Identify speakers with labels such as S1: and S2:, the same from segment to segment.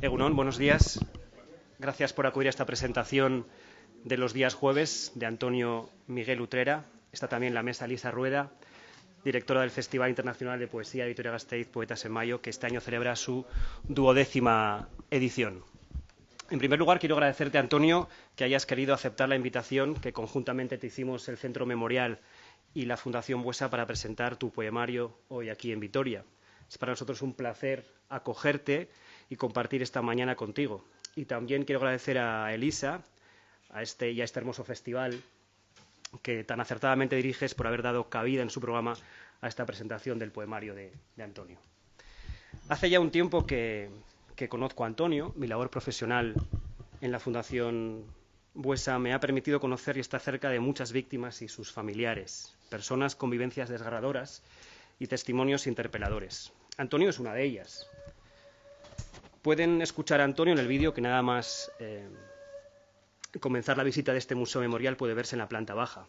S1: Egunon, buenos días. Gracias por acudir a esta presentación de los días jueves de Antonio Miguel Utrera. Está también la mesa Elisa Rueda, directora del Festival Internacional de Poesía de Vitoria-Gasteiz, Poetas en Mayo, que este año celebra su 12ª edición. En primer lugar, quiero agradecerte, Antonio, que hayas querido aceptar la invitación que conjuntamente te hicimos el Centro Memorial y la Fundación Buesa para presentar tu poemario hoy aquí en Vitoria. Es para nosotros un placer acogerte y compartir esta mañana contigo. Y también quiero agradecer a Elisa y a este hermoso festival que tan acertadamente diriges por haber dado cabida en su programa a esta presentación del poemario de Antonio. Hace ya un tiempo que conozco a Antonio. Mi labor profesional en la Fundación Buesa me ha permitido conocer y estar cerca de muchas víctimas y sus familiares, personas con vivencias desgarradoras y testimonios interpeladores. Antonio es una de ellas. Pueden escuchar a Antonio en el vídeo que nada más comenzar la visita de este museo memorial puede verse en la planta baja.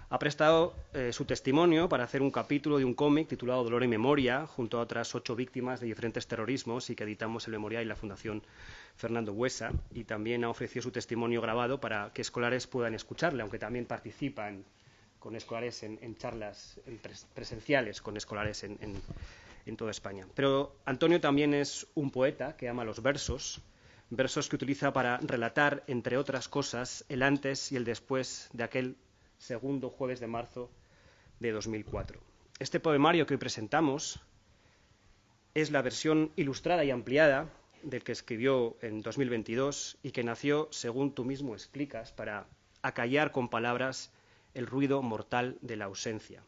S1: Ha prestado su testimonio para hacer un capítulo de un cómic titulado Dolor y Memoria, junto a otras 8 víctimas de diferentes terrorismos y que editamos el Memorial y la Fundación Fernando Buesa, y también ha ofrecido su testimonio grabado para que escolares puedan escucharle, aunque también participan con escolares en charlas presenciales con escolares en toda España. Pero Antonio también es un poeta que ama los versos que utiliza para relatar, entre otras cosas, el antes y el después de aquel segundo jueves de marzo de 2004. Este poemario que hoy presentamos es la versión ilustrada y ampliada del que escribió en 2022 y que nació, según tú mismo explicas, para acallar con palabras el ruido mortal de la ausencia.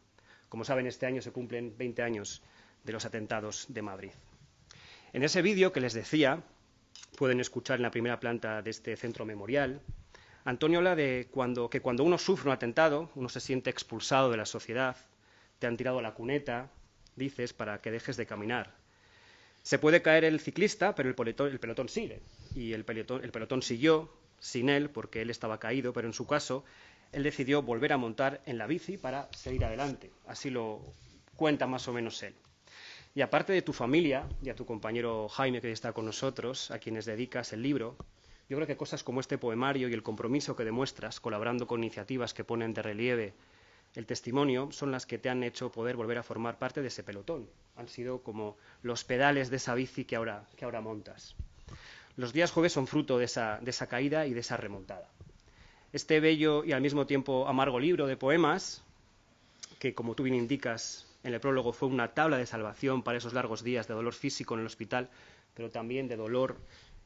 S1: Como saben, este año se cumplen 20 años de los atentados de Madrid. En ese vídeo que les decía, pueden escuchar en la primera planta de este centro memorial, Antonio habla de que cuando uno sufre un atentado, uno se siente expulsado de la sociedad, te han tirado a la cuneta, dices, para que dejes de caminar. Se puede caer el ciclista, pero el pelotón sigue. Y el pelotón siguió sin él, porque él estaba caído, pero en su caso, él decidió volver a montar en la bici para seguir adelante. Así lo cuenta más o menos él. Y aparte de tu familia y a tu compañero Jaime, que hoy está con nosotros, a quienes dedicas el libro, yo creo que cosas como este poemario y el compromiso que demuestras, colaborando con iniciativas que ponen de relieve el testimonio, son las que te han hecho poder volver a formar parte de ese pelotón. Han sido como los pedales de esa bici que ahora montas. Los días jueves son fruto de esa caída y de esa remontada. Este bello y al mismo tiempo amargo libro de poemas, que como tú bien indicas en el prólogo fue una tabla de salvación para esos largos días de dolor físico en el hospital, pero también de dolor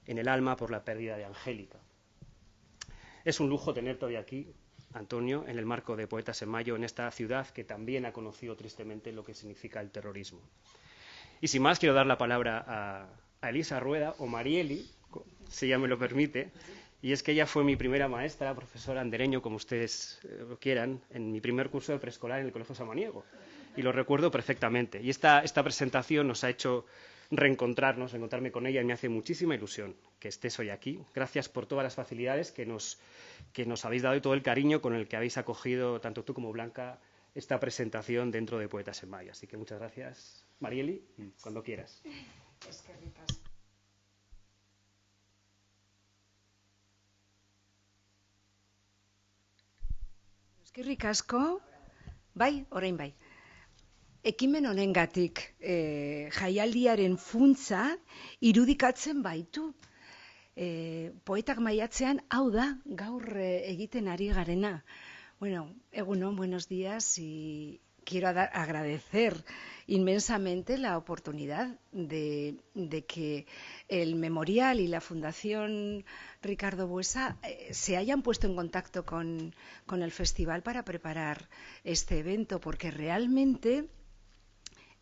S1: en el alma por la pérdida de Angélica. Es un lujo tenerte hoy aquí, Antonio, en el marco de Poetas en Mayo, en esta ciudad que también ha conocido tristemente lo que significa el terrorismo. Y sin más, quiero dar la palabra a Elisa Rueda, o Marieli, si ella me lo permite, y es que ella fue mi primera maestra, profesora andereño, como ustedes lo quieran, en mi primer curso de preescolar en el Colegio Samaniego, y lo recuerdo perfectamente. Y esta presentación nos ha hecho reencontrarme con ella, y me hace muchísima ilusión que estés hoy aquí. Gracias por todas las facilidades que nos habéis dado y todo el cariño con el que habéis acogido, tanto tú como Blanca, esta presentación dentro de Poetas en Mayo. Así que muchas gracias, Marieli, y cuando quieras.
S2: Eskerrik asko, bai, orain bai. Ekimen honengatik jaialdiaren funtsa irudikatzen baitu. Poetak maiatzean, hau da, gaur egiten ari garena. Bueno, egunon, buenos días, y quiero agradecer inmensamente la oportunidad de que el Memorial y la Fundación Ricardo Buesa se hayan puesto en contacto con el festival para preparar este evento, porque realmente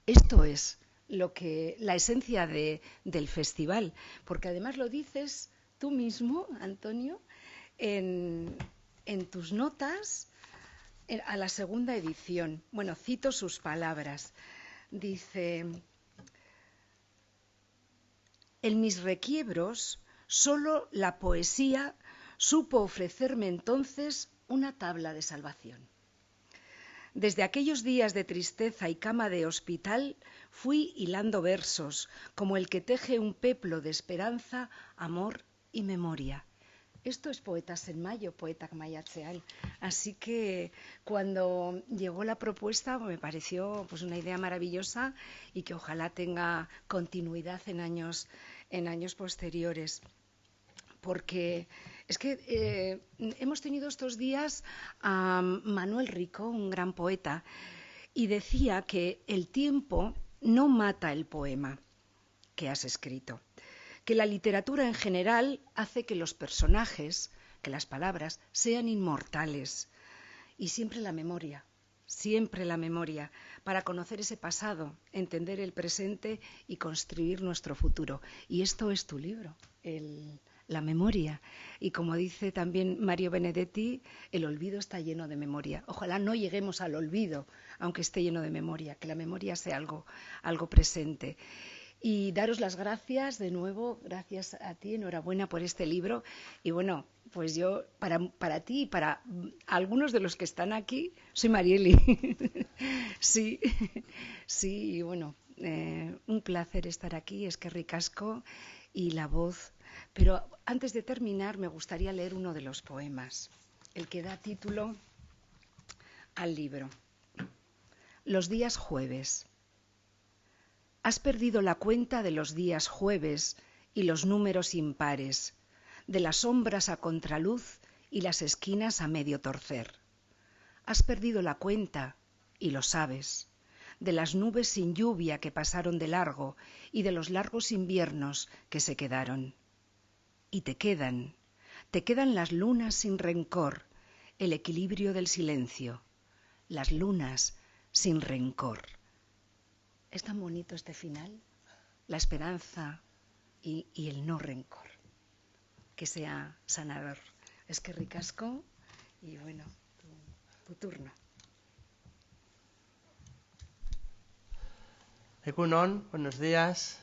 S2: esto es la esencia del festival, porque además lo dices tú mismo, Antonio, en tus notas a la segunda edición. Bueno, cito sus palabras. Dice: en mis requiebros, solo la poesía supo ofrecerme entonces una tabla de salvación. Desde aquellos días de tristeza y cama de hospital, fui hilando versos, como el que teje un peplo de esperanza, amor y memoria. Esto es Poetas en Mayo, Poetak Maiatzean. Así que cuando llegó la propuesta me pareció pues una idea maravillosa y que ojalá tenga continuidad en años posteriores. Porque es que hemos tenido estos días a Manuel Rico, un gran poeta, y decía que el tiempo no mata el poema que has escrito, que la literatura en general hace que los personajes, que las palabras, sean inmortales. Y siempre la memoria, para conocer ese pasado, entender el presente y construir nuestro futuro. Y esto es tu libro, la memoria. Y como dice también Mario Benedetti, el olvido está lleno de memoria. Ojalá no lleguemos al olvido, aunque esté lleno de memoria, que la memoria sea algo presente. Y daros las gracias de nuevo, gracias a ti, enhorabuena por este libro. Y bueno, pues yo, para ti y para algunos de los que están aquí, soy Marieli. Sí, sí, y bueno, un placer estar aquí, eskerrik asko y la voz. Pero antes de terminar, me gustaría leer uno de los poemas, el que da título al libro. Los días jueves. Has perdido la cuenta de los días jueves y los números impares, de las sombras a contraluz y las esquinas a medio torcer. Has perdido la cuenta, y lo sabes, de las nubes sin lluvia que pasaron de largo y de los largos inviernos que se quedaron. Y te quedan las lunas sin rencor, el equilibrio del silencio, las lunas sin rencor. Es tan bonito este final, la esperanza y el no rencor. Que sea sanador. Eskerrik asko y bueno, tu turno.
S3: Egunon, buenos días.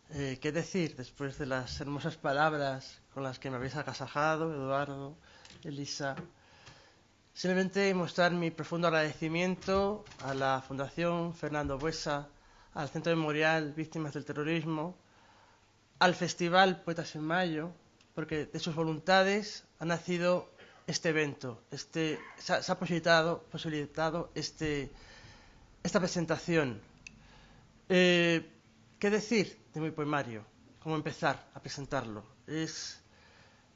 S3: ¿Qué decir después de las hermosas palabras con las que me habéis agasajado, Eduardo, Elisa? Simplemente mostrar mi profundo agradecimiento a la Fundación Fernando Buesa, al Centro Memorial Víctimas del Terrorismo, al Festival Poetas en Mayo, porque de sus voluntades ha nacido este evento, se ha posibilitado esta presentación. ¿Qué decir de mi poemario? ¿Cómo empezar a presentarlo? Es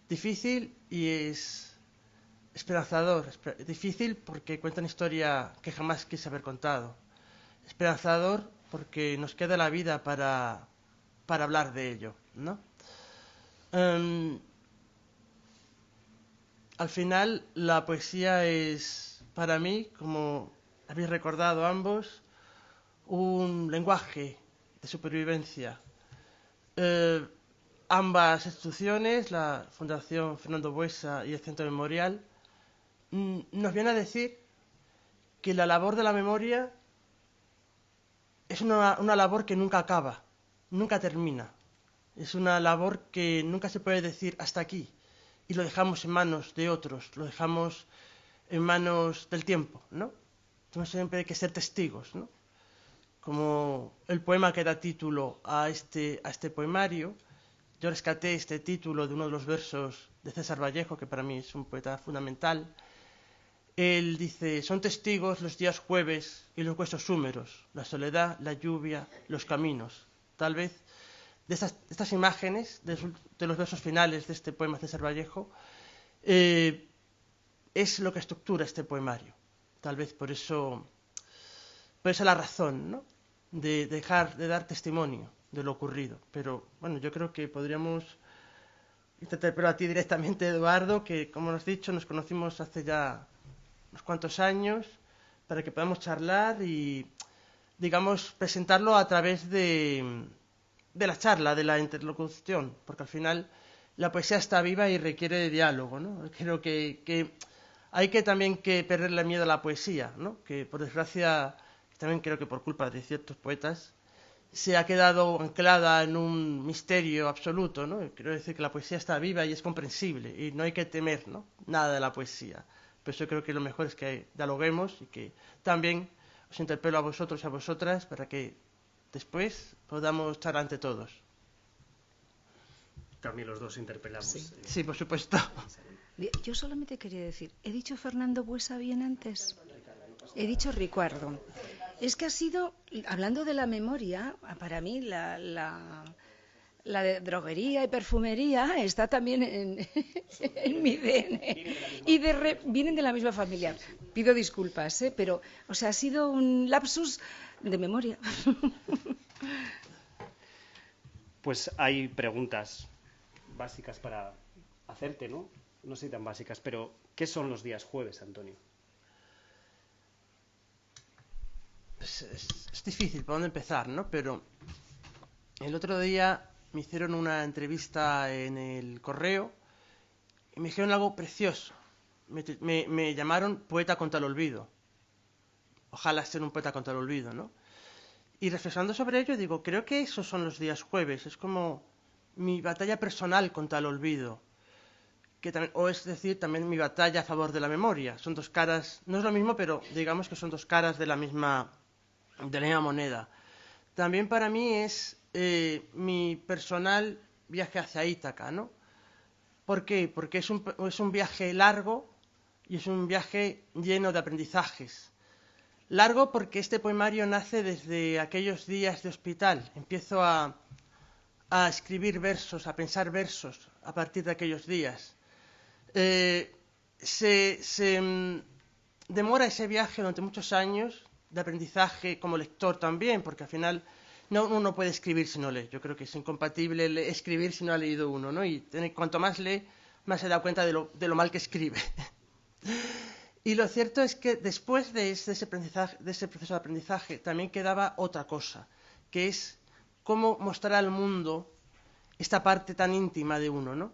S3: difícil y es esperanzador. Difícil porque cuenta una historia que jamás quise haber contado. Esperanzador porque nos queda la vida para hablar de ello, ¿no? Al final, la poesía es, para mí, como habéis recordado ambos, un lenguaje de supervivencia. Ambas instituciones, la Fundación Fernando Buesa y el Centro Memorial, nos vienen a decir que la labor de la memoria es una labor que nunca acaba, nunca termina. Es una labor que nunca se puede decir hasta aquí y lo dejamos en manos de otros, lo dejamos en manos del tiempo, ¿no? Entonces siempre hay que ser testigos, ¿no? Como el poema que da título a este poemario, yo rescaté este título de uno de los versos de César Vallejo, que para mí es un poeta fundamental. Él dice: son testigos los días jueves y los huesos húmeros, la soledad, la lluvia, los caminos. Tal vez de estas imágenes, de los versos finales de este poema de César Vallejo, es lo que estructura este poemario. Tal vez por eso la razón, ¿no?, de dar testimonio de lo ocurrido. Pero bueno, yo creo que podríamos intentar, pero a ti directamente, Eduardo, que como nos has dicho, nos conocimos hace ya unos cuantos años, para que podamos charlar y, digamos, presentarlo a través de la charla, de la interlocución, porque al final la poesía está viva y requiere de diálogo, ¿no? Creo que hay que también que perderle miedo a la poesía, ¿no? Que por desgracia, también creo que por culpa de ciertos poetas, se ha quedado anclada en un misterio absoluto, ¿no? Quiero decir que la poesía está viva y es comprensible y no hay que temer, ¿no?, nada de la poesía. Pues yo creo que lo mejor es que dialoguemos y que también os interpelo a vosotros y a vosotras para que después podamos estar ante todos.
S1: También los dos interpelamos.
S2: Sí.
S3: Sí, por supuesto.
S2: Yo solamente quería decir, ¿he dicho Fernando Buesa bien antes? He dicho Ricardo. Es que ha sido, hablando de la memoria, para mí la de droguería y perfumería está también en mi DN. Y vienen de la misma familia. Pido disculpas, pero, o sea, ha sido un lapsus de memoria.
S1: Pues hay preguntas básicas para hacerte, ¿no? No sé tan básicas, pero ¿qué son los días jueves, Antonio?
S3: Pues es difícil por dónde empezar, ¿no? Pero el otro día me hicieron una entrevista en el correo y me dijeron algo precioso. Me llamaron poeta contra el olvido. Ojalá ser un poeta contra el olvido, ¿no? Y reflexionando sobre ello, digo, creo que esos son los días jueves. Es como mi batalla personal contra el olvido. O es decir, también mi batalla a favor de la memoria. Son dos caras, no es lo mismo, pero digamos que son dos caras de la misma moneda. También para mí es mi personal viaje hacia Ítaca, ¿no? ¿Por qué? Porque es un viaje largo y es un viaje lleno de aprendizajes. Largo porque este poemario nace desde aquellos días de hospital. Empiezo a escribir versos, a pensar versos a partir de aquellos días. Demora ese viaje durante muchos años de aprendizaje como lector también, porque al final uno no puede escribir si no lee. Yo creo que es incompatible escribir si no ha leído uno, ¿no? Y cuanto más lee, más se da cuenta de lo mal que escribe. Y lo cierto es que después de ese proceso de aprendizaje también quedaba otra cosa, que es cómo mostrar al mundo esta parte tan íntima de uno, ¿no?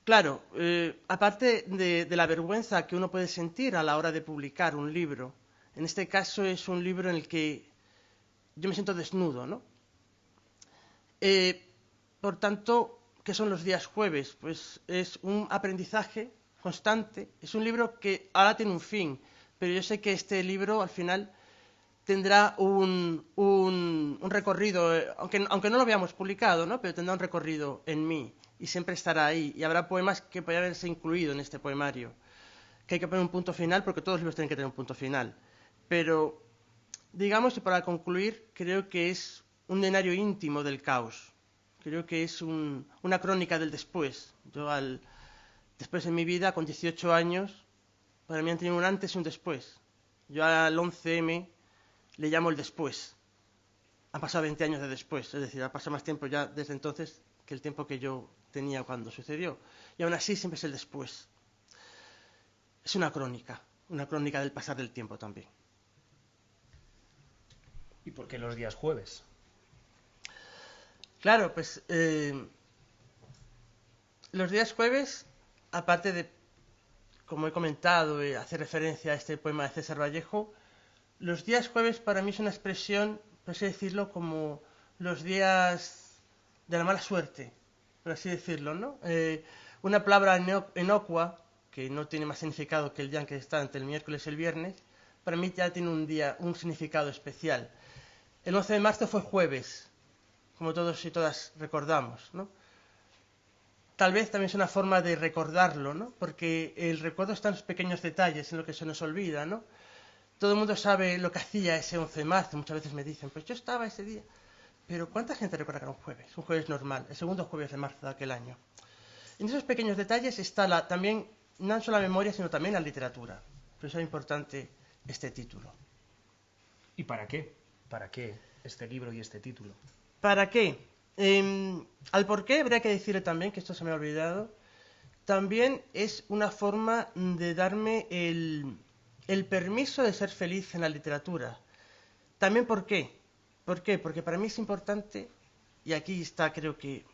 S3: Claro, aparte de la vergüenza que uno puede sentir a la hora de publicar un libro, en este caso es un libro en el que yo me siento desnudo, ¿no? Por tanto, ¿qué son los días jueves? Pues es un aprendizaje constante. Es un libro que ahora tiene un fin, pero yo sé que este libro al final tendrá un recorrido, aunque no lo habíamos publicado, ¿no? Pero tendrá un recorrido en mí y siempre estará ahí. Y habrá poemas que podrían haberse incluido en este poemario, que hay que poner un punto final porque todos los libros tienen que tener un punto final. Pero, digamos, y para concluir, creo que es un diario íntimo del caos. Creo que es una crónica del después. Después en mi vida, con 18 años, para mí han tenido un antes y un después. Yo al 11M le llamo el después. Han pasado 20 años de después, es decir, ha pasado más tiempo ya desde entonces que el tiempo que yo tenía cuando sucedió. Y aún así siempre es el después. Es una crónica del pasar del tiempo también.
S1: ¿Y por qué los días jueves?
S3: Claro, pues los días jueves, aparte de, como he comentado, hacer referencia a este poema de César Vallejo, los días jueves para mí es una expresión, por así decirlo, como los días de la mala suerte, por así decirlo, ¿no? Una palabra inocua, que no tiene más significado que el día en que está entre el miércoles y el viernes, para mí ya tiene un significado especial. El 11 de marzo fue jueves, como todos y todas recordamos, ¿no? Tal vez también es una forma de recordarlo, ¿no? Porque el recuerdo está en los pequeños detalles, en lo que se nos olvida, ¿no? Todo el mundo sabe lo que hacía ese 11 de marzo. Muchas veces me dicen, pues yo estaba ese día. Pero ¿cuánta gente recuerda que era un jueves normal, el segundo jueves de marzo de aquel año? En esos pequeños detalles está también, no solo la memoria, sino también la literatura. Por eso es importante este título.
S1: ¿Y para qué? ¿Para qué este libro y este título?
S3: ¿Para qué? Al por qué habría que decirle también, que esto se me ha olvidado, también es una forma de darme el permiso de ser feliz en la literatura. También ¿por qué? ¿Por qué? Porque para mí es importante, y aquí está creo que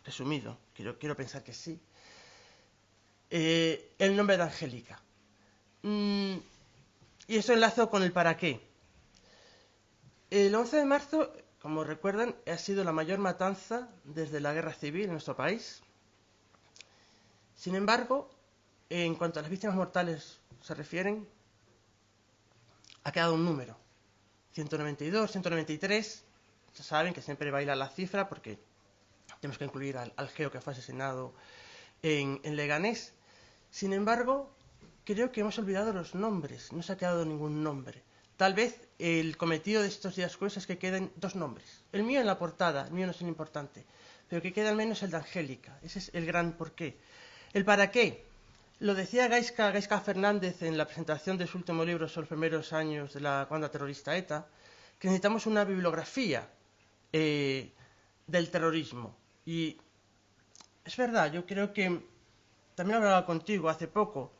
S3: resumido, quiero pensar que sí, el nombre de Angélica. Y eso enlazo con el para qué. El 11 de marzo, como recuerdan, ha sido la mayor matanza desde la guerra civil en nuestro país. Sin embargo, en cuanto a las víctimas mortales se refieren, ha quedado un número. 192, 193, ya saben que siempre baila la cifra porque tenemos que incluir al geo que fue asesinado en Leganés. Sin embargo, creo que hemos olvidado los nombres, no se ha quedado ningún nombre. Tal vez el cometido de estos días jueves es que queden 2 nombres. El mío en la portada, el mío no es el importante, pero que quede al menos el de Angélica. Ese es el gran porqué. El para qué. Lo decía Gaizka Fernández en la presentación de su último libro sobre los primeros años de la banda terrorista ETA, que necesitamos una bibliografía del terrorismo. Y es verdad, yo creo que, también hablaba contigo hace poco,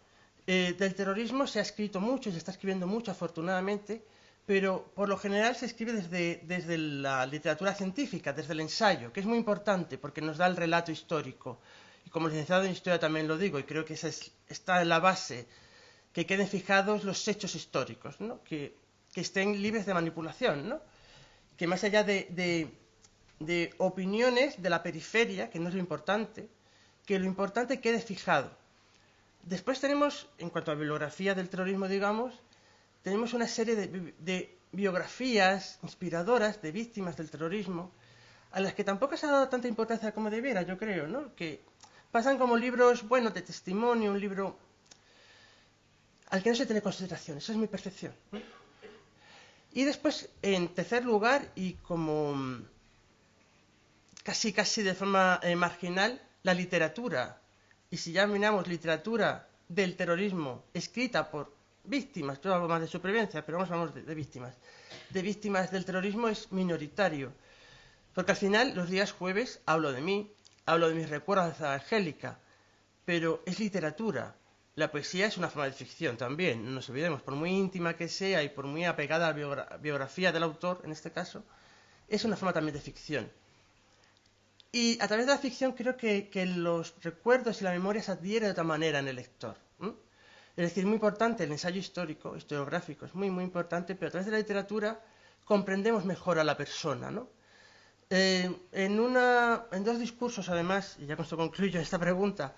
S3: del terrorismo se ha escrito mucho y se está escribiendo mucho, afortunadamente, pero por lo general se escribe desde la literatura científica, desde el ensayo, que es muy importante porque nos da el relato histórico. Y como licenciado en Historia también lo digo, y creo que está en la base, que queden fijados los hechos históricos, ¿no? que estén libres de manipulación, ¿no? Que más allá de opiniones de la periferia, que no es lo importante, que lo importante quede fijado. Después tenemos, en cuanto a bibliografía del terrorismo, digamos, tenemos una serie de biografías inspiradoras de víctimas del terrorismo, a las que tampoco se ha dado tanta importancia como debiera, yo creo, ¿no? Que pasan como libros, bueno, de testimonio, un libro al que no se tiene consideración, esa es mi percepción, ¿no? Y después, en tercer lugar, y como casi de forma marginal, la literatura. Y si ya miramos literatura del terrorismo escrita por víctimas, yo hablo más de supervivencia, pero vamos a hablar de víctimas. De víctimas del terrorismo es minoritario. Porque al final, los días jueves, hablo de mí, hablo de mis recuerdos a Angélica, pero es literatura. La poesía es una forma de ficción también, no nos olvidemos, por muy íntima que sea y por muy apegada a la biografía del autor, en este caso, es una forma también de ficción. Y a través de la ficción creo que los recuerdos y la memoria se adhieren de otra manera en el lector. Es decir, muy importante el ensayo histórico, historiográfico, es muy, muy importante, pero a través de la literatura comprendemos mejor a la persona, ¿no? En 2 discursos, además, y ya con esto concluyo esta pregunta,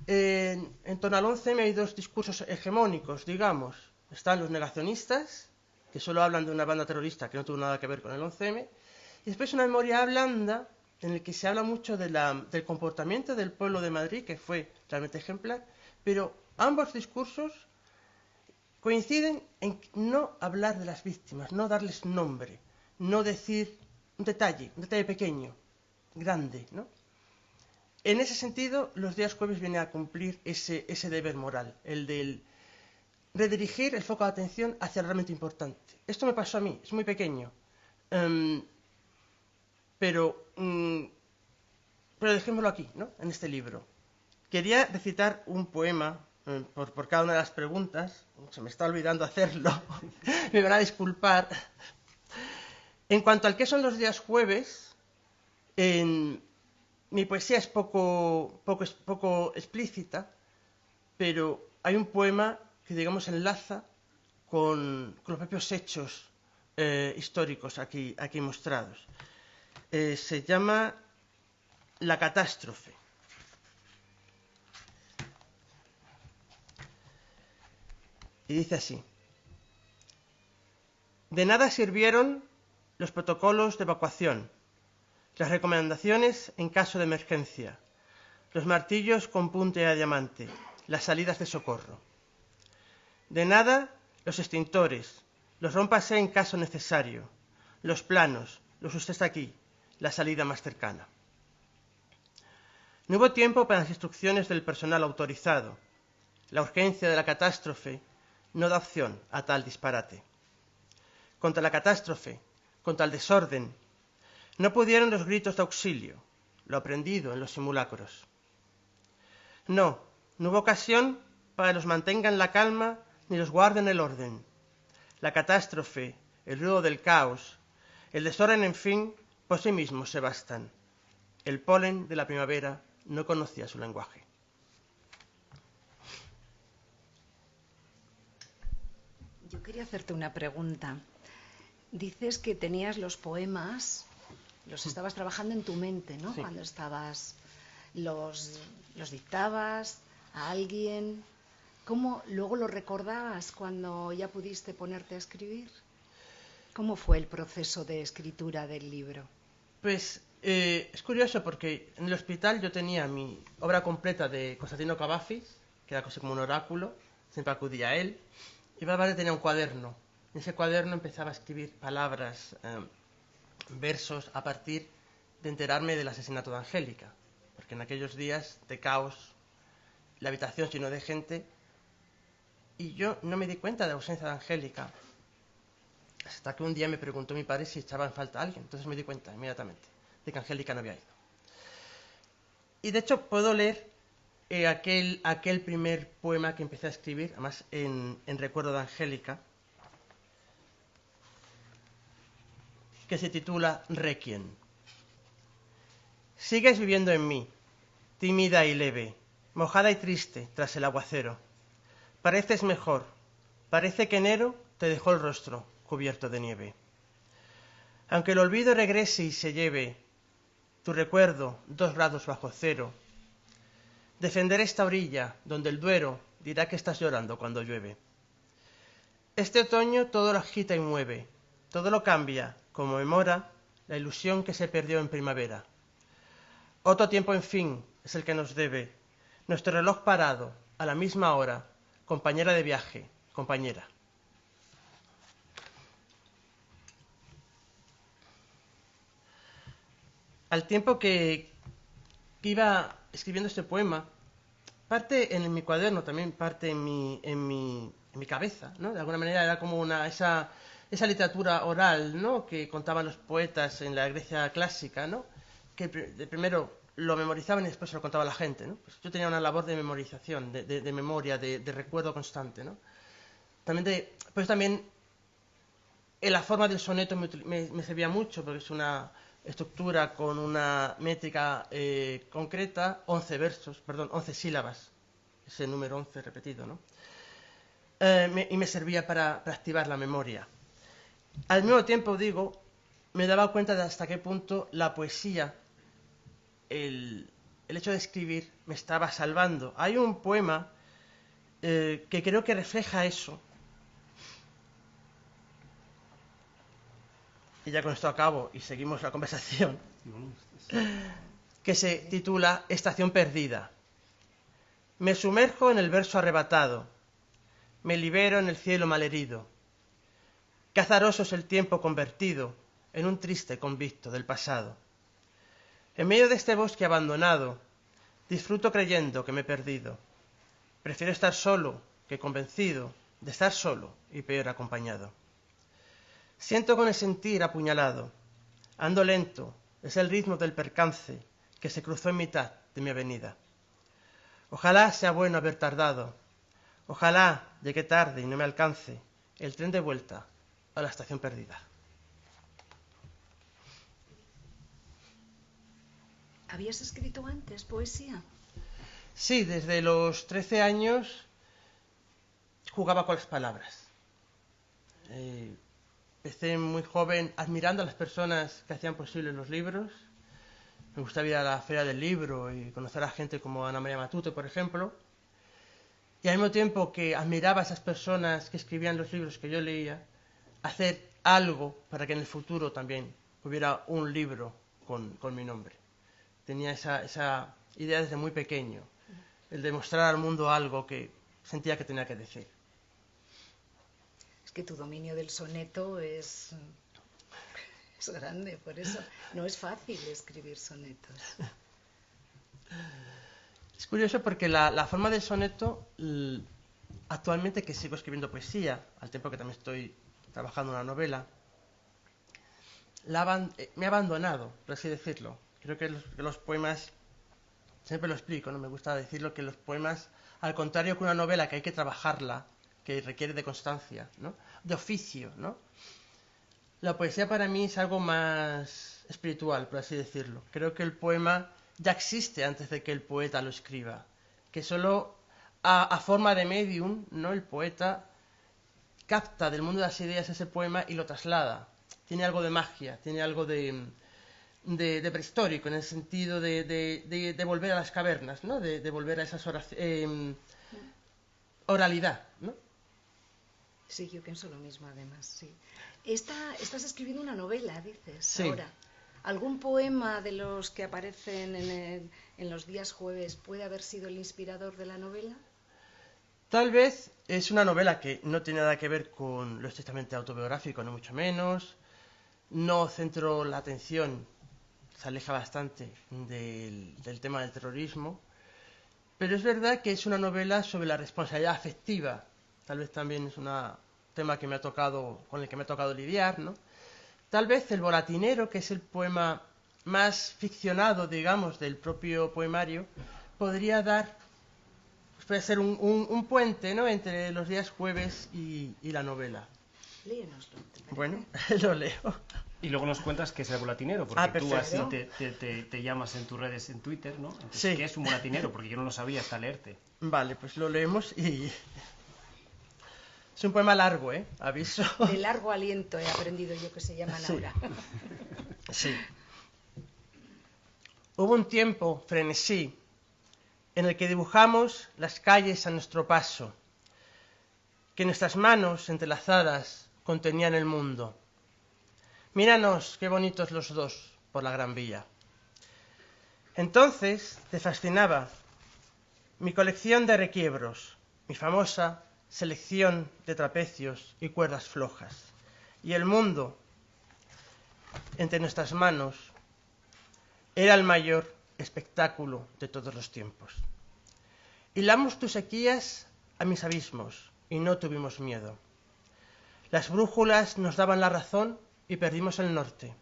S3: en torno al 11M hay 2 discursos hegemónicos, digamos. Están los negacionistas, que solo hablan de una banda terrorista que no tuvo nada que ver con el 11M, y después una memoria blanda, en el que se habla mucho del comportamiento del pueblo de Madrid, que fue realmente ejemplar, pero ambos discursos coinciden en no hablar de las víctimas, no darles nombre, no decir un detalle pequeño, grande, ¿no? En ese sentido, los días jueves viene a cumplir ese deber moral, el del redirigir el foco de atención hacia lo realmente importante. Esto me pasó a mí, es muy pequeño. Pero dejémoslo aquí, ¿no? En este libro. Quería recitar un poema por cada una de las preguntas. Se me está olvidando hacerlo. Me van a disculpar. En cuanto al qué son los días jueves, mi poesía es poco explícita, pero hay un poema que, digamos, enlaza con los propios hechos históricos aquí mostrados. Se llama La catástrofe. Y dice así: de nada sirvieron los protocolos de evacuación, las recomendaciones en caso de emergencia, los martillos con punta de diamante, las salidas de socorro. De nada los extintores, los rómpase en caso necesario, los planos, los usted está aquí, la salida más cercana. No hubo tiempo para las instrucciones del personal autorizado. La urgencia de la catástrofe no da opción a tal disparate. Contra la catástrofe, contra el desorden, no pudieron los gritos de auxilio, lo aprendido en los simulacros. No hubo ocasión para que los mantengan la calma ni los guarden el orden. La catástrofe, el ruido del caos, el desorden, en fin, por sí mismos se bastan. El polen de la primavera no conocía su lenguaje.
S2: Yo quería hacerte una pregunta. Dices que tenías los poemas, los estabas trabajando en tu mente, ¿no?
S3: Sí.
S2: Cuando los dictabas, a alguien. ¿Cómo luego lo recordabas cuando ya pudiste ponerte a escribir? ¿Cómo fue el proceso de escritura del libro?
S3: Pues es curioso porque en el hospital yo tenía mi obra completa de Constantino Cavafis, que era casi como un oráculo, siempre acudía a él, y Bárbara tenía un cuaderno. En ese cuaderno empezaba a escribir palabras, versos, a partir de enterarme del asesinato de Angélica, porque en aquellos días de caos, la habitación lleno de gente, y yo no me di cuenta de la ausencia de Angélica, hasta que un día me preguntó mi padre si echaba en falta a alguien. Entonces me di cuenta inmediatamente de que Angélica no había ido. Y de hecho puedo leer aquel primer poema que empecé a escribir, además en recuerdo de Angélica, que se titula Requiem. Sigues viviendo en mí, tímida y leve, mojada y triste tras el aguacero. Pareces mejor, parece que enero te dejó el rostro cubierto de nieve. Aunque el olvido regrese y se lleve tu recuerdo 2 grados bajo cero, defenderé esta orilla donde el Duero dirá que estás llorando cuando llueve. Este otoño todo lo agita y mueve, todo lo cambia, como memora la ilusión que se perdió en primavera. Otro tiempo, en fin, es el que nos debe, nuestro reloj parado, a la misma hora, compañera de viaje, compañera. Al tiempo que iba escribiendo este poema, parte en mi cuaderno, también parte en mi cabeza, ¿no? De alguna manera era como esa literatura oral, ¿no? Que contaban los poetas en la Grecia clásica, ¿no? Que primero lo memorizaban y después se lo contaba a la gente, ¿no? Pues yo tenía una labor de memorización, de memoria, de recuerdo constante, ¿no? También en la forma del soneto me servía mucho, porque es una estructura con una métrica concreta, 11 sílabas, ese número 11 repetido, ¿no? Y me servía para activar la memoria. Al mismo tiempo, me daba cuenta de hasta qué punto la poesía, el hecho de escribir, me estaba salvando. Hay un poema que creo que refleja eso. Y ya con esto acabo y seguimos la conversación, que se titula Estación perdida. Me sumerjo en el verso arrebatado, me libero en el cielo malherido. Qué azaroso es el tiempo convertido en un triste convicto del pasado. En medio de este bosque abandonado, disfruto creyendo que me he perdido. Prefiero estar solo que convencido de estar solo y peor acompañado. Siento con el sentir apuñalado. Ando lento, es el ritmo del percance que se cruzó en mitad de mi avenida. Ojalá sea bueno haber tardado. Ojalá llegue tarde y no me alcance el tren de vuelta a la estación perdida.
S2: ¿Habías escrito antes poesía?
S3: Sí, desde los 13 años jugaba con las palabras. Empecé muy joven admirando a las personas que hacían posibles los libros. Me gustaba ir a la feria del libro y conocer a gente como Ana María Matute, por ejemplo. Y al mismo tiempo que admiraba a esas personas que escribían los libros que yo leía, hacer algo para que en el futuro también hubiera un libro con mi nombre. Tenía esa idea desde muy pequeño, el de mostrar al mundo algo que sentía que tenía que decir.
S2: Es que tu dominio del soneto es grande, por eso no es fácil escribir sonetos.
S3: Es curioso porque la forma del soneto, actualmente que sigo escribiendo poesía, al tiempo que también estoy trabajando en una novela, me ha abandonado, por así decirlo. Creo que los poemas, siempre lo explico, ¿no? Me gusta decirlo, que los poemas, al contrario que una novela que hay que trabajarla, que requiere de constancia, ¿no? De oficio, ¿no? La poesía para mí es algo más espiritual, por así decirlo. Creo que el poema ya existe antes de que el poeta lo escriba, que solo a forma de medium, ¿no? El poeta capta del mundo de las ideas ese poema y lo traslada. Tiene algo de magia, tiene algo de de prehistórico, en el sentido de volver a las cavernas, ¿no? De volver a esas oralidad, ¿no?
S2: Sí, yo pienso lo mismo, además, sí. Estás escribiendo una novela, dices,
S3: sí.
S2: Ahora. ¿Algún poema de los que aparecen en los días jueves puede haber sido el inspirador de la novela?
S3: Tal vez es una novela que no tiene nada que ver con lo estrictamente autobiográfico, no mucho menos. No centro la atención, se aleja bastante del tema del terrorismo. Pero es verdad que es una novela sobre la responsabilidad afectiva. Tal vez también es un tema que con el que me ha tocado lidiar, ¿no? Tal vez El volatinero, que es el poema más ficcionado, digamos, del propio poemario, podría ser un puente, ¿no? Entre los días jueves y la novela.
S2: Léenoslo.
S3: Bueno, lo leo.
S1: Y luego nos cuentas qué es el volatinero, porque tú así
S2: perfecto.
S1: te llamas en tus redes en Twitter, ¿no? Entonces,
S3: Sí.
S1: ¿qué es un volatinero? Porque yo no lo sabía hasta leerte.
S3: Vale, pues lo leemos y... Es un poema largo, ¿eh? Aviso.
S2: De largo aliento he aprendido yo que se llaman ahora.
S3: Sí. Hubo un tiempo, frenesí, en el que dibujamos las calles a nuestro paso, que nuestras manos entrelazadas contenían el mundo. Míranos, qué bonitos los dos por la Gran Vía. Entonces te fascinaba mi colección de requiebros, mi famosa selección de trapecios y cuerdas flojas, y el mundo entre nuestras manos era el mayor espectáculo de todos los tiempos. Hilamos tus sequías a mis abismos y no tuvimos miedo. Las brújulas nos daban la razón y perdimos el norte.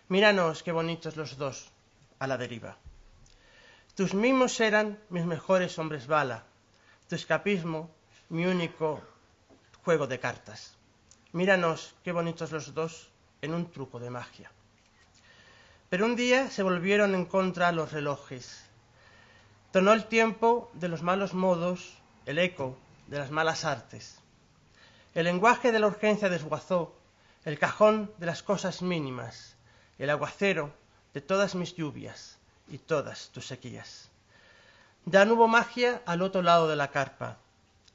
S3: Míranos qué bonitos los dos a la deriva. Tus mimos eran mis mejores hombres bala, tu escapismo mi único juego de cartas. Míranos qué bonitos los dos en un truco de magia. Pero un día se volvieron en contra los relojes. Tornó el tiempo de los malos modos, el eco de las malas artes. El lenguaje de la urgencia desguazó el cajón de las cosas mínimas, el aguacero de todas mis lluvias y todas tus sequías. Ya no hubo magia al otro lado de la carpa.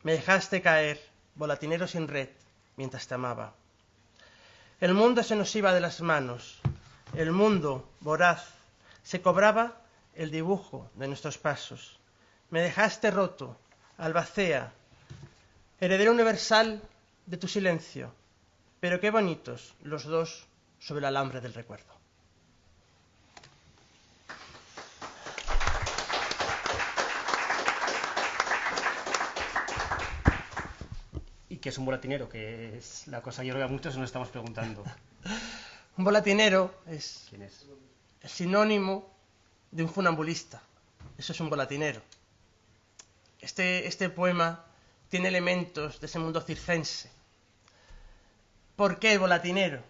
S3: Me dejaste caer, volatinero sin red, mientras te amaba. El mundo se nos iba de las manos. El mundo, voraz, se cobraba el dibujo de nuestros pasos. Me dejaste roto, albacea, heredero universal de tu silencio. Pero qué bonitos los dos sobre el alambre del recuerdo.
S1: ¿Qué es un volatinero? Que es la cosa que yo creo que a muchos nos estamos preguntando.
S3: Un volatinero es
S1: ¿Quién es?
S3: el sinónimo de un funambulista. Eso es un volatinero. Este poema tiene elementos de ese mundo circense. ¿Por qué el volatinero?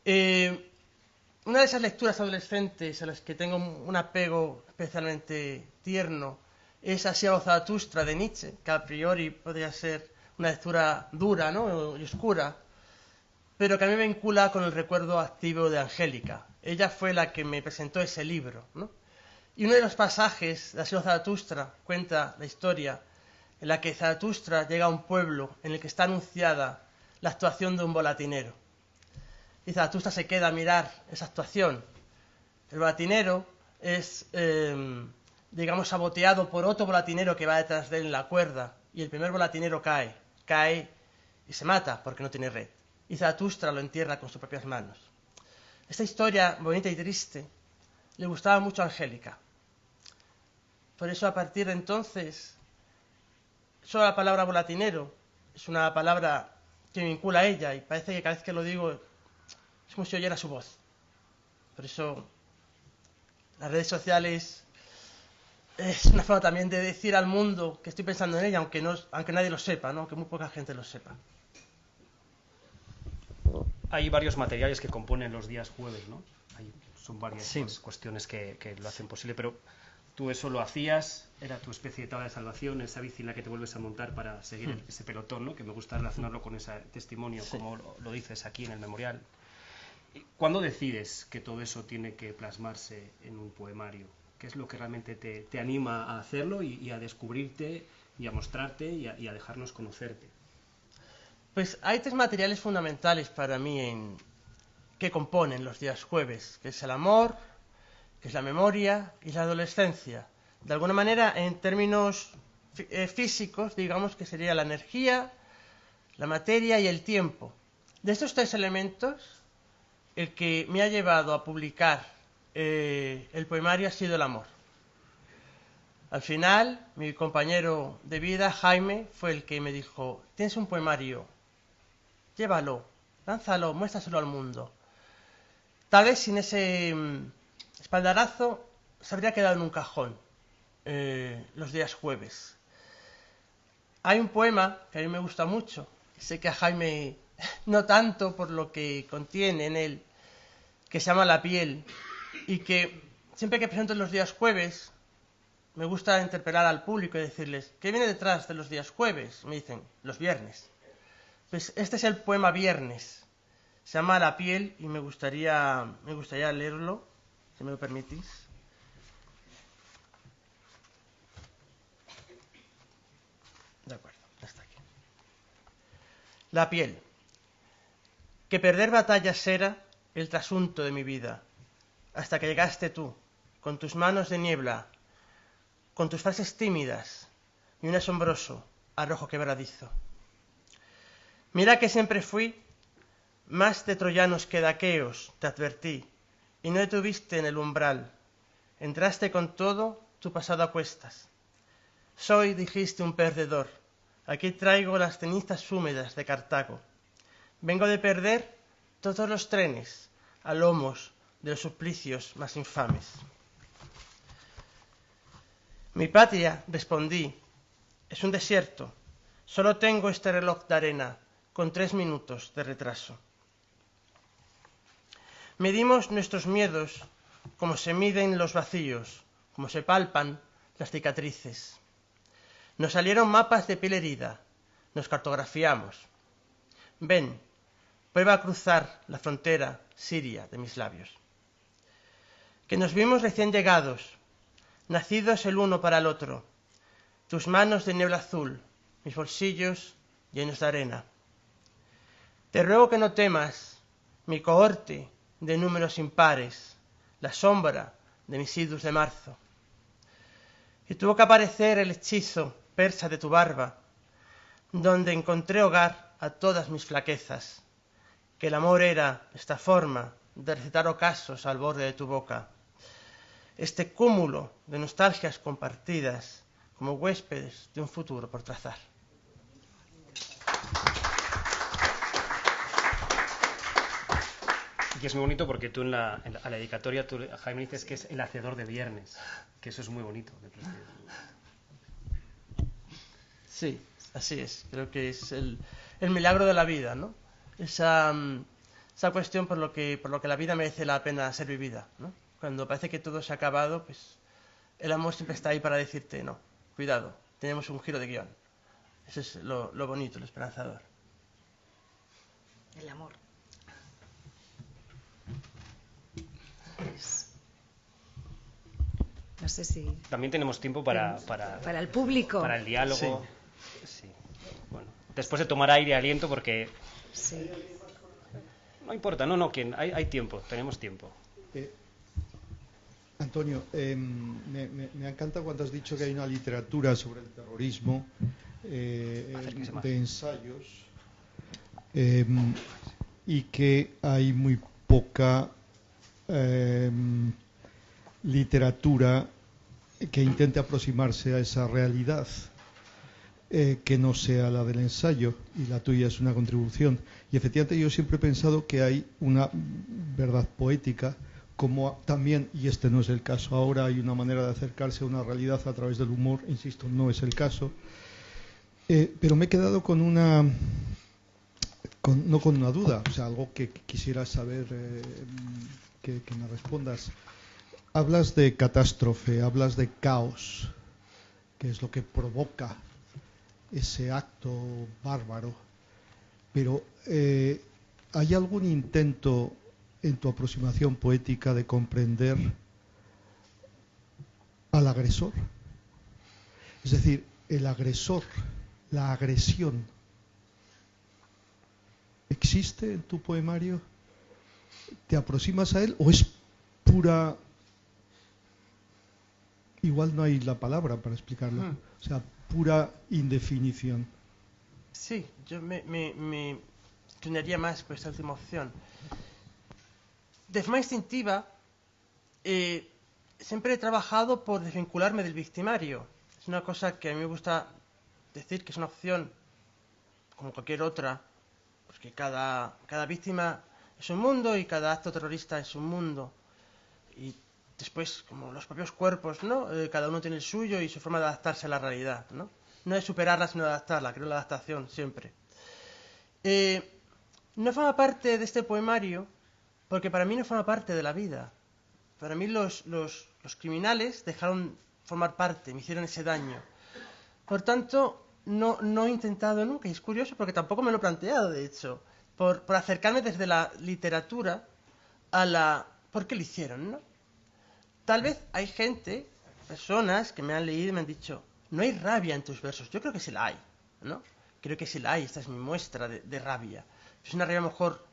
S3: Una de esas lecturas adolescentes a las que tengo un apego especialmente tierno es Así habló Zaratustra de Nietzsche, que a priori podría ser una lectura dura, ¿no? Y oscura, pero que a mí me vincula con el recuerdo activo de Angélica. Ella fue la que me presentó ese libro, ¿no? Y uno de los pasajes de Así habló Zaratustra cuenta la historia en la que Zaratustra llega a un pueblo en el que está anunciada la actuación de un volatinero. Y Zaratustra se queda a mirar esa actuación. El volatinero es, digamos, saboteado por otro volatinero que va detrás de él en la cuerda, y el primer volatinero cae y se mata porque no tiene red. Y Zaratustra lo entierra con sus propias manos. Esta historia bonita y triste le gustaba mucho a Angélica. Por eso, a partir de entonces, solo la palabra volatinero es una palabra que me vincula a ella, y parece que cada vez que lo digo es como si oyera su voz. Por eso las redes sociales es una forma también de decir al mundo que estoy pensando en ella, aunque nadie lo sepa, ¿no? Aunque muy poca gente lo sepa.
S1: Hay varios materiales que componen los días jueves, ¿no? Son varias
S3: Sí.
S1: cuestiones que lo hacen posible, pero tú eso lo hacías, era tu especie de tabla de salvación, esa bici en la que te vuelves a montar para seguir ese pelotón, ¿no? Que me gusta relacionarlo con ese testimonio, como lo dices aquí en el memorial. ¿Cuándo decides que todo eso tiene que plasmarse en un poemario? ¿Qué es lo que realmente te anima a hacerlo y a descubrirte y a mostrarte y a dejarnos conocerte?
S3: Pues hay tres materiales fundamentales para mí que componen los días jueves, que es el amor, que es la memoria y la adolescencia. De alguna manera, en términos físicos, digamos que sería la energía, la materia y el tiempo. De estos tres elementos, el que me ha llevado a publicar el poemario ha sido el amor. Al final, mi compañero de vida, Jaime, fue el que me dijo: tienes un poemario, llévalo, lánzalo, muéstraselo al mundo. Tal vez sin ese espaldarazo se habría quedado en un cajón los días jueves. Hay un poema que a mí me gusta mucho, y sé que a Jaime no tanto por lo que contiene en él, que se llama La piel, y que siempre que presento los días jueves me gusta interpelar al público y decirles: ¿qué viene detrás de los días jueves? Me dicen: los viernes. Pues este es el poema Viernes. Se llama La piel y me gustaría leerlo, si me lo permitís. De acuerdo, hasta aquí. La piel. Que perder batallas era el trasunto de mi vida, hasta que llegaste tú, con tus manos de niebla, con tus frases tímidas y un asombroso arrojo quebradizo. Mira que siempre fui más de troyanos que de aqueos, te advertí, y no detuviste en el umbral. Entraste con todo tu pasado a cuestas. Soy, dijiste, un perdedor. Aquí traigo las cenizas húmedas de Cartago. Vengo de perder todos los trenes a lomos de los suplicios más infames. Mi patria, respondí, es un desierto. Solo tengo este reloj de arena con 3 minutos de retraso. Medimos nuestros miedos como se miden los vacíos, como se palpan las cicatrices. Nos salieron mapas de piel herida, nos cartografiamos. Ven, prueba a cruzar la frontera siria de mis labios. Que nos vimos recién llegados, nacidos el uno para el otro, tus manos de niebla azul, mis bolsillos llenos de arena. Te ruego que no temas mi cohorte de números impares, la sombra de mis idus de marzo. Y tuvo que aparecer el hechizo persa de tu barba, donde encontré hogar a todas mis flaquezas, que el amor era esta forma de recitar ocasos al borde de tu boca, este cúmulo de nostalgias compartidas como huéspedes de un futuro por trazar.
S1: Y es muy bonito porque tú a la dedicatoria, tú, Jaime, dices que es el hacedor de viernes, que eso es muy bonito.
S3: Sí, así es. Creo que es el milagro de la vida, ¿no? Esa cuestión por lo que la vida merece la pena ser vivida, ¿no? Cuando parece que todo se ha acabado, pues el amor siempre está ahí para decirte: no, cuidado, tenemos un giro de guión. Eso es lo bonito, lo esperanzador.
S2: El amor. No sé si...
S1: También tenemos tiempo para
S2: el público.
S1: Para el diálogo.
S3: Sí.
S1: Sí. Bueno, después de tomar aire y aliento, porque...
S2: Sí.
S1: No importa, hay tiempo, tenemos tiempo.
S4: Antonio, me encanta cuando has dicho que hay una literatura sobre el terrorismo, de ensayos, y que hay muy poca literatura que intente aproximarse a esa realidad, que no sea la del ensayo, y la tuya es una contribución. Y efectivamente yo siempre he pensado que hay una verdad poética, como también, y este no es el caso ahora, hay una manera de acercarse a una realidad a través del humor, insisto, no es el caso. Pero me he quedado con no con una duda, o sea, algo que quisiera saber, que me respondas. Hablas de catástrofe, hablas de caos, que es lo que provoca ese acto bárbaro, pero ¿hay algún intento en tu aproximación poética de comprender al agresor. Es decir, el agresor, la agresión, ¿existe en tu poemario? ¿Te aproximas a él o es pura... Igual no hay la palabra para explicarlo. O sea, pura indefinición.
S3: Sí, yo me inclinaría más por esta última opción. De forma instintiva, siempre he trabajado por desvincularme del victimario. Es una cosa que a mí me gusta decir que es una opción como cualquier otra, porque cada víctima es un mundo y cada acto terrorista es un mundo. Y después, como los propios cuerpos, ¿no? Cada uno tiene el suyo y su forma de adaptarse a la realidad, ¿no? No es superarla, sino adaptarla. Creo en la adaptación siempre. No forma parte de este poemario porque para mí no forma parte de la vida. Para mí los criminales dejaron formar parte, me hicieron ese daño. Por tanto, no he intentado nunca, y es curioso porque tampoco me lo he planteado, de hecho, por acercarme desde la literatura a la... ¿Por qué lo hicieron, no? Tal vez hay gente, personas que me han leído y me han dicho, no hay rabia en tus versos. Yo creo que sí la hay, ¿no? Creo que sí la hay, esta es mi muestra de rabia. Es una rabia a lo mejor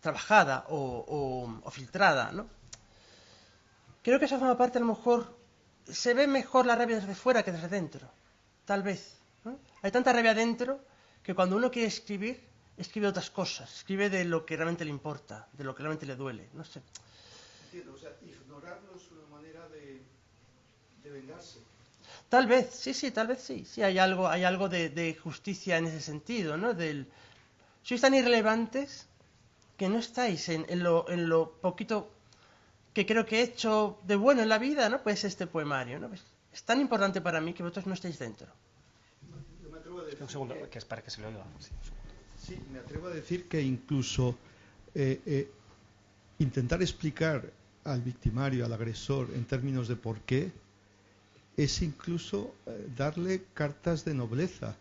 S3: trabajada o filtrada, ¿no? Creo que eso forma parte, a lo mejor, se ve mejor la rabia desde fuera que desde dentro. Tal vez, ¿no? Hay tanta rabia dentro que cuando uno quiere escribir, escribe otras cosas. Escribe de lo que realmente le importa, de lo que realmente le duele, no sé.
S4: Entiendo, o sea, ignorarlo es una manera de vengarse.
S3: Tal vez, sí, tal vez sí. Sí, hay algo de justicia en ese sentido, ¿no? Sois tan irrelevantes que no estáis en lo poquito que creo que he hecho de bueno en la vida, ¿no? Pues este poemario, ¿no? Pues es tan importante para mí que vosotros no estáis dentro.
S4: Yo me atrevo a decir
S1: Un segundo, que es para que se lo oiga.
S4: Sí, me atrevo a decir que incluso intentar explicar al victimario, al agresor, en términos de por qué, es incluso darle cartas de nobleza.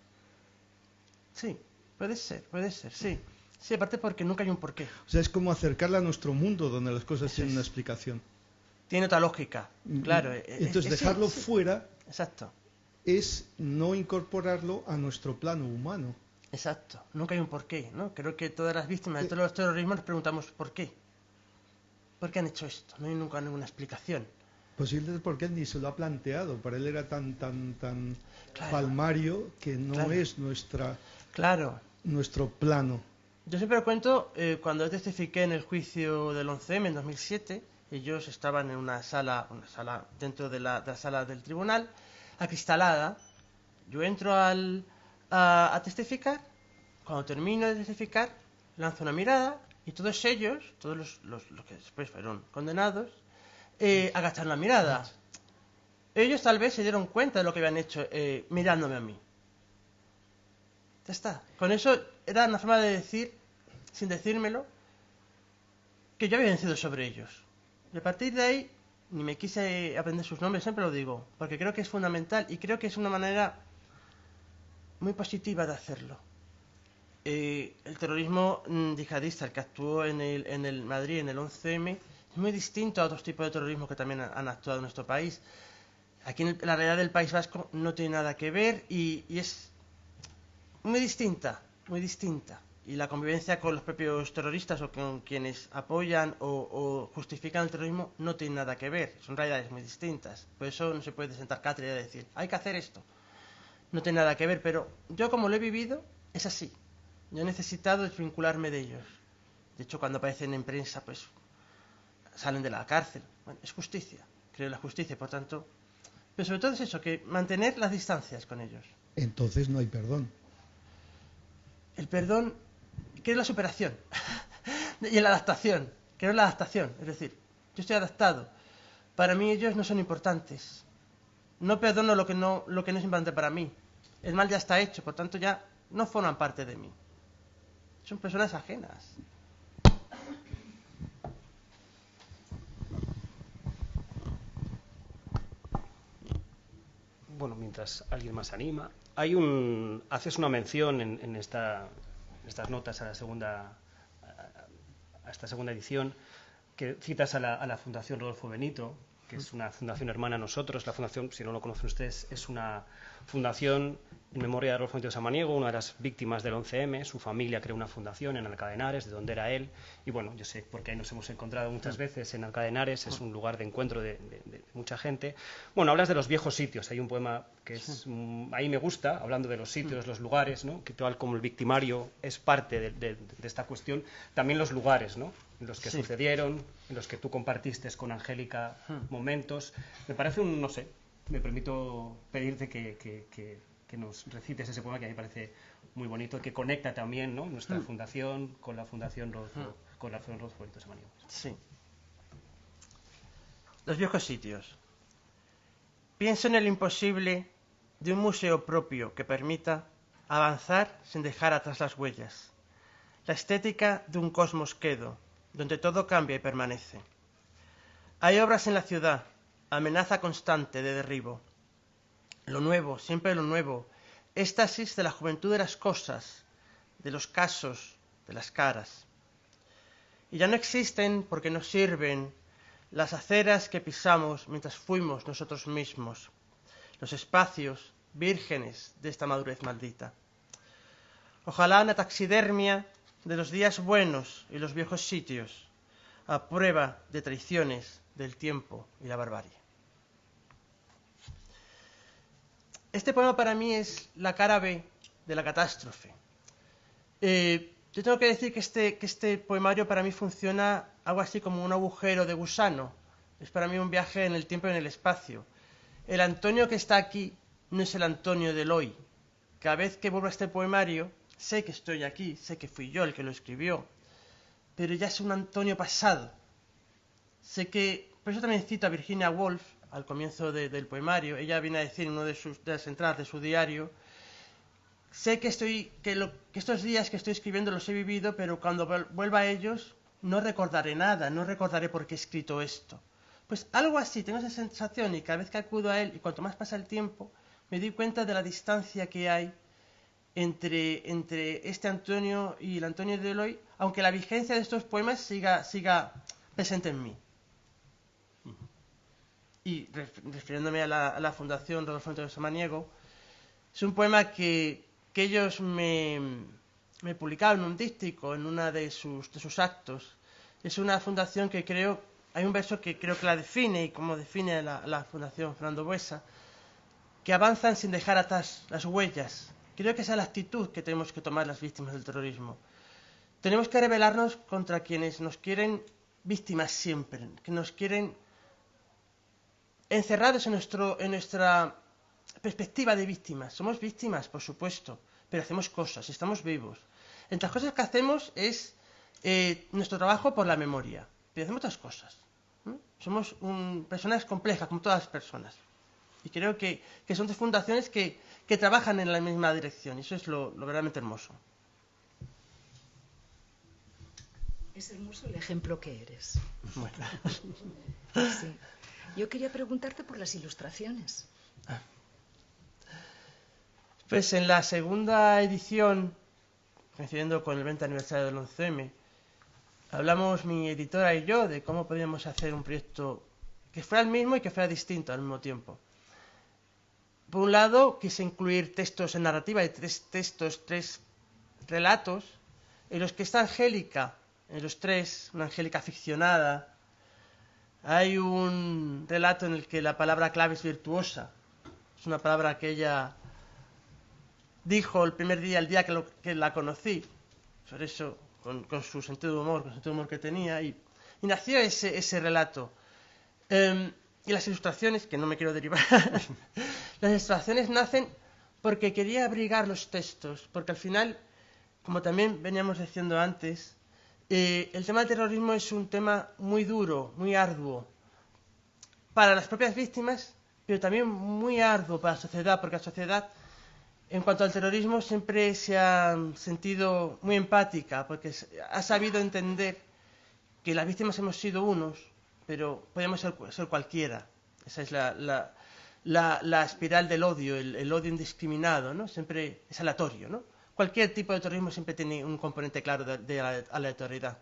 S3: Sí, puede ser, sí. Sí, aparte porque nunca hay un porqué.
S4: O sea, es como acercarla a nuestro mundo donde las cosas
S3: Eso
S4: tienen
S3: es.
S4: una explicación.
S3: Tiene otra lógica, claro.
S4: Entonces, dejarlo
S3: sí.
S4: fuera
S3: Exacto,
S4: es no incorporarlo a nuestro plano humano.
S3: exacto. Nunca hay un porqué, ¿no? Creo que todas las víctimas de todos los terrorismos nos preguntamos ¿por qué? ¿Por qué han hecho esto? No hay nunca ninguna explicación.
S4: Posiblemente porque él ni se lo ha planteado. Para él era tan
S3: Claro.
S4: palmario que no
S3: Claro.
S4: es
S3: Claro.
S4: nuestro plano.
S3: Yo siempre cuento, cuando testifiqué en el juicio del 11M en 2007, ellos estaban en una sala dentro de la sala del tribunal, acristalada. Yo entro a testificar, cuando termino de testificar, lanzo una mirada y todos ellos, todos los que después fueron condenados, agacharon la mirada. Ellos tal vez se dieron cuenta de lo que habían hecho mirándome a mí. Ya está. Con eso era una forma de decir, sin decírmelo, que yo había vencido sobre ellos. Y a partir de ahí, ni me quise aprender sus nombres, siempre lo digo, porque creo que es fundamental y creo que es una manera muy positiva de hacerlo. El terrorismo yihadista, el que actuó en el Madrid en el 11M, es muy distinto a otros tipos de terrorismo que también han actuado en nuestro país. Aquí en la realidad del País Vasco no tiene nada que ver y es muy distinta, muy distinta. Y la convivencia con los propios terroristas o con quienes apoyan o justifican el terrorismo no tiene nada que ver. Son realidades muy distintas. Por eso no se puede sentar cátedra y decir, hay que hacer esto. No tiene nada que ver, pero yo como lo he vivido, es así. Yo he necesitado desvincularme de ellos. De hecho, cuando aparecen en prensa, pues salen de la cárcel. Bueno, es justicia. Creo en la justicia, por tanto. Pero sobre todo es eso, que mantener las distancias con ellos.
S4: Entonces no hay perdón.
S3: El perdón, creo en la superación y en la adaptación. Creo en la adaptación, es decir, yo estoy adaptado. Para mí ellos no son importantes. No perdono lo que no es importante para mí. El mal ya está hecho, por tanto ya no forman parte de mí. Son personas ajenas.
S1: Bueno, mientras alguien más anima, haces una mención en estas notas a esta segunda edición que citas a la Fundación Rodolfo Benito, que es una fundación hermana a nosotros. La fundación, si no lo conocen ustedes, es una fundación en memoria de Rodolfo Benito Samaniego, una de las víctimas del 11M. Su familia creó una fundación en Alcalá de Henares, de donde era él. Y bueno, yo sé, porque ahí nos hemos encontrado muchas veces en Alcalá de Henares, es un lugar de encuentro de mucha gente. Bueno, hablas de los viejos sitios. Hay un poema que es, ahí me gusta, hablando de los sitios, los lugares, ¿no? Que tal como el victimario es parte de esta cuestión, también los lugares, ¿no? En los que sucedieron, en los que tú compartiste con Angélica momentos. Me parece no sé, me permito pedirte que nos recites ese poema, que a mí me parece muy bonito, que conecta también, ¿no? Nuestra fundación con la Fundación Rodolfo, con la Fundación Rodolfo Benito Samaniego.
S3: Sí. Los viejos sitios. Pienso en el imposible de un museo propio que permita avanzar sin dejar atrás las huellas. La estética de un cosmos quedo, donde todo cambia y permanece. Hay obras en la ciudad, amenaza constante de derribo. Lo nuevo, siempre lo nuevo, éxtasis de la juventud de las cosas, de los casos, de las caras. Y ya no existen porque nos sirven las aceras que pisamos mientras fuimos nosotros mismos, los espacios vírgenes de esta madurez maldita. Ojalá una taxidermia de los días buenos y los viejos sitios, a prueba de traiciones del tiempo y la barbarie. Este poema para mí es la cara B de la catástrofe. Yo tengo que decir que este poemario para mí funciona algo así como un agujero de gusano. Es para mí un viaje en el tiempo y en el espacio. El Antonio que está aquí no es el Antonio del hoy. Cada vez que vuelvo a este poemario, sé que estoy aquí, sé que fui yo el que lo escribió, pero ya es un Antonio pasado. Sé que, por eso también cito a Virginia Woolf al comienzo del poemario. Ella viene a decir en una de las entradas de su diario: sé que estos días que estoy escribiendo los he vivido, pero cuando vuelva a ellos no recordaré nada, no recordaré por qué he escrito esto. Pues algo así, tengo esa sensación, y cada vez que acudo a él, y cuanto más pasa el tiempo, me doy cuenta de la distancia que hay entre este Antonio y el Antonio de hoy, aunque la vigencia de estos poemas siga presente en mí. Y refiriéndome a la Fundación Rodolfo Benito Samaniego, es un poema que ellos me publicaron en un díptico en una de sus actos. Es una fundación que creo, hay un verso que creo que la define, y como define la Fundación Fernando Buesa, que avanzan sin dejar atrás las huellas. Creo que esa es la actitud que tenemos que tomar las víctimas del terrorismo. Tenemos que rebelarnos contra quienes nos quieren víctimas siempre, que nos quieren encerrados en nuestra perspectiva de víctimas. Somos víctimas, por supuesto, pero hacemos cosas, estamos vivos. Entre las cosas que hacemos es nuestro trabajo por la memoria, pero hacemos otras cosas. Somos personas complejas, como todas las personas. Y creo que son tres fundaciones que trabajan en la misma dirección, y eso es lo verdaderamente hermoso.
S2: Es hermoso el ejemplo que eres.
S3: Bueno.
S2: Sí. Yo quería preguntarte por las ilustraciones.
S3: Pues en la segunda edición, coincidiendo con el 20 aniversario del 11M, hablamos mi editora y yo de cómo podíamos hacer un proyecto que fuera el mismo y que fuera distinto al mismo tiempo. Por un lado, quise incluir textos en narrativa de tres relatos, en los que está Angélica, en los tres, una Angélica ficcionada. Hay un relato en el que la palabra clave es virtuosa. Es una palabra que ella dijo el primer día, el día que la conocí. Por eso, con su sentido de humor, con el sentido de humor que tenía. Y nació ese relato. Y las ilustraciones, que no me quiero derivar, las ilustraciones nacen porque quería abrigar los textos. Porque al final, como también veníamos diciendo antes, el tema del terrorismo es un tema muy duro, muy arduo para las propias víctimas, pero también muy arduo para la sociedad, porque la sociedad, en cuanto al terrorismo, siempre se ha sentido muy empática, porque ha sabido entender que las víctimas hemos sido unos, pero podemos ser cualquiera. Esa es la espiral del odio, el odio indiscriminado, ¿no? Siempre es aleatorio, ¿no? Cualquier tipo de terrorismo siempre tiene un componente claro de aleatoriedad.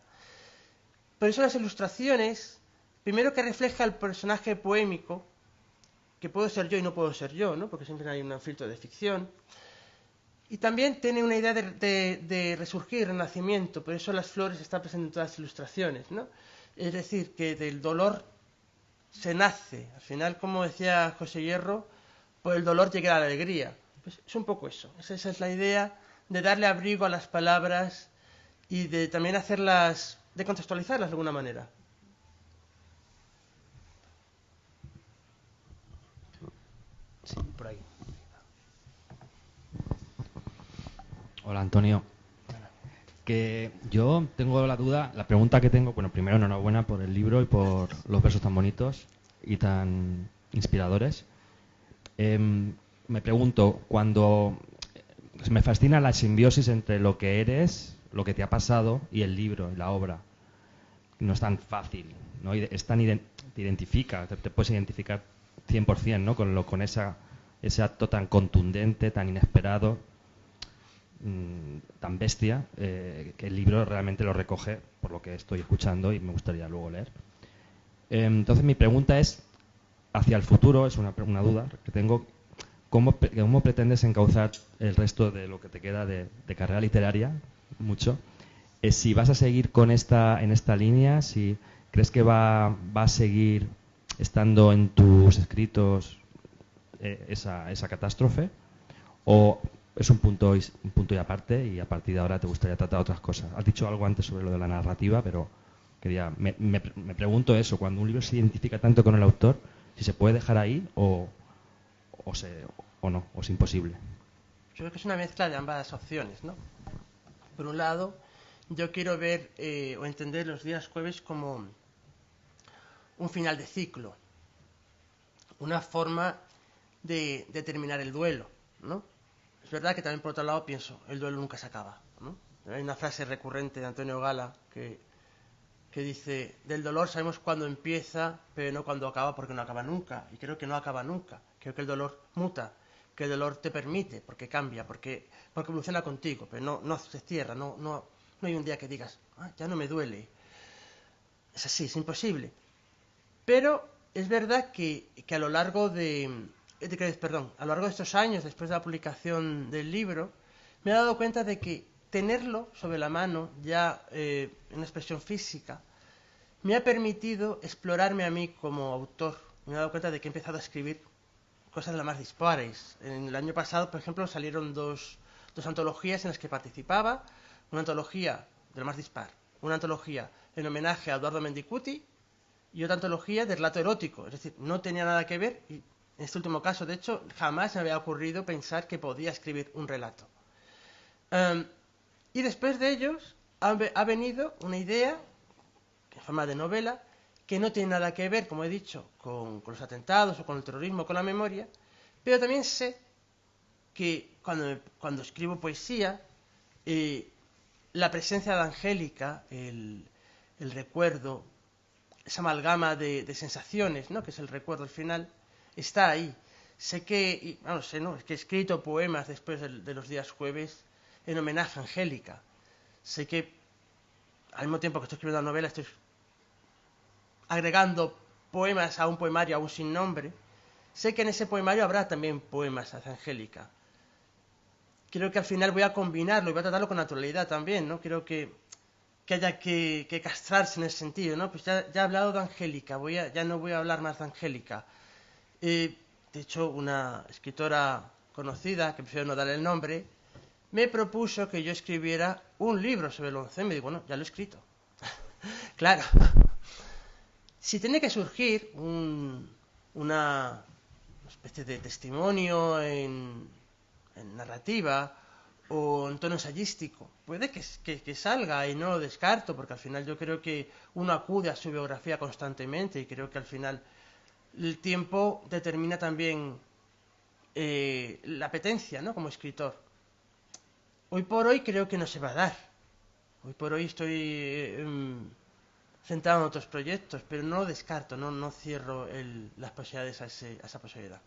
S3: Por eso las ilustraciones, primero que refleja el personaje poémico, que puedo ser yo y no puedo ser yo, ¿no? Porque siempre hay un filtro de ficción. Y también tiene una idea de resurgir, renacimiento, por eso las flores están presentes en todas las ilustraciones, ¿no? Es decir, que del dolor se nace. Al final, como decía José Hierro, por el dolor llega la alegría. Pues es un poco eso. Esa es la idea de darle abrigo a las palabras y de también hacerlas, de contextualizarlas de alguna manera.
S1: Sí, por ahí.
S5: Hola, Antonio. Que yo tengo la duda, la pregunta que tengo, bueno, primero enhorabuena por el libro y por los versos tan bonitos y tan inspiradores. Me pregunto, cuando me fascina la simbiosis entre lo que eres, lo que te ha pasado y el libro y la obra. No es tan fácil, ¿no? Es tan te identifica, te puedes identificar 100%, ¿no? Con ese acto tan contundente, tan inesperado, tan bestia, que el libro realmente lo recoge, por lo que estoy escuchando y me gustaría luego leer. Entonces mi pregunta es, hacia el futuro, es una duda que tengo, ¿cómo pretendes encauzar el resto de lo que te queda de carrera literaria? Mucho. Si vas a seguir en esta línea, si crees que va a seguir estando en tus escritos esa catástrofe, o es un punto y aparte, y a partir de ahora te gustaría tratar otras cosas. Has dicho algo antes sobre lo de la narrativa, pero me pregunto eso, cuando un libro se identifica tanto con el autor, si se puede dejar ahí o no, o es imposible.
S3: Yo creo que es una mezcla de ambas opciones, ¿no? Por un lado, yo quiero ver o entender los días jueves como un final de ciclo, una forma de terminar el duelo, ¿no? Es verdad que también por otro lado pienso, el duelo nunca se acaba, ¿no? Hay una frase recurrente de Antonio Gala que dice, del dolor sabemos cuándo empieza, pero no cuándo acaba, porque no acaba nunca. Y creo que no acaba nunca. Creo que el dolor muta, que el dolor te permite, porque cambia, porque evoluciona contigo, pero no se cierra, no hay un día que digas, ya no me duele. Es así, es imposible. Pero es verdad que a lo largo a lo largo de estos años, después de la publicación del libro, me he dado cuenta de que tenerlo sobre la mano, ya en una expresión física, me ha permitido explorarme a mí como autor. Me he dado cuenta de que he empezado a escribir cosas de las más dispares. En el año pasado, por ejemplo, salieron dos antologías en las que participaba. Una antología de lo más dispar, una antología en homenaje a Eduardo Mendicuti y otra antología de relato erótico. Es decir, no tenía nada que ver y en este último caso, de hecho, jamás me había ocurrido pensar que podía escribir un relato. Y después de ellos ha venido una idea, en forma de novela, que no tiene nada que ver, como he dicho, con los atentados o con el terrorismo, con la memoria, pero también sé que cuando escribo poesía, la presencia de Angélica, el recuerdo, esa amalgama de sensaciones, ¿no? Que es el recuerdo al final, está ahí. Sé que, es que he escrito poemas después de los días jueves en homenaje a Angélica. Sé que al mismo tiempo que estoy escribiendo la novela estoy agregando poemas a un poemario aún sin nombre. Sé que en ese poemario habrá también poemas hacia Angélica. Creo que al final voy a combinarlo y voy a tratarlo con naturalidad también, ¿no? Creo que haya que castrarse en ese sentido, ¿no? Pues ya he hablado de Angélica, ya no voy a hablar más de Angélica. De hecho, una escritora conocida, que prefiero no dar el nombre, me propuso que yo escribiera un libro sobre el 11. Me digo, bueno, ya lo he escrito. Claro. Si tiene que surgir una especie de testimonio en narrativa o en tono ensayístico, puede que salga y no lo descarto, porque al final yo creo que uno acude a su biografía constantemente y creo que al final el tiempo determina también la apetencia, ¿no? Como escritor. Hoy por hoy creo que no se va a dar. Hoy por hoy estoy centrado en otros proyectos, pero no lo descarto, no cierro las posibilidades a esa posibilidad.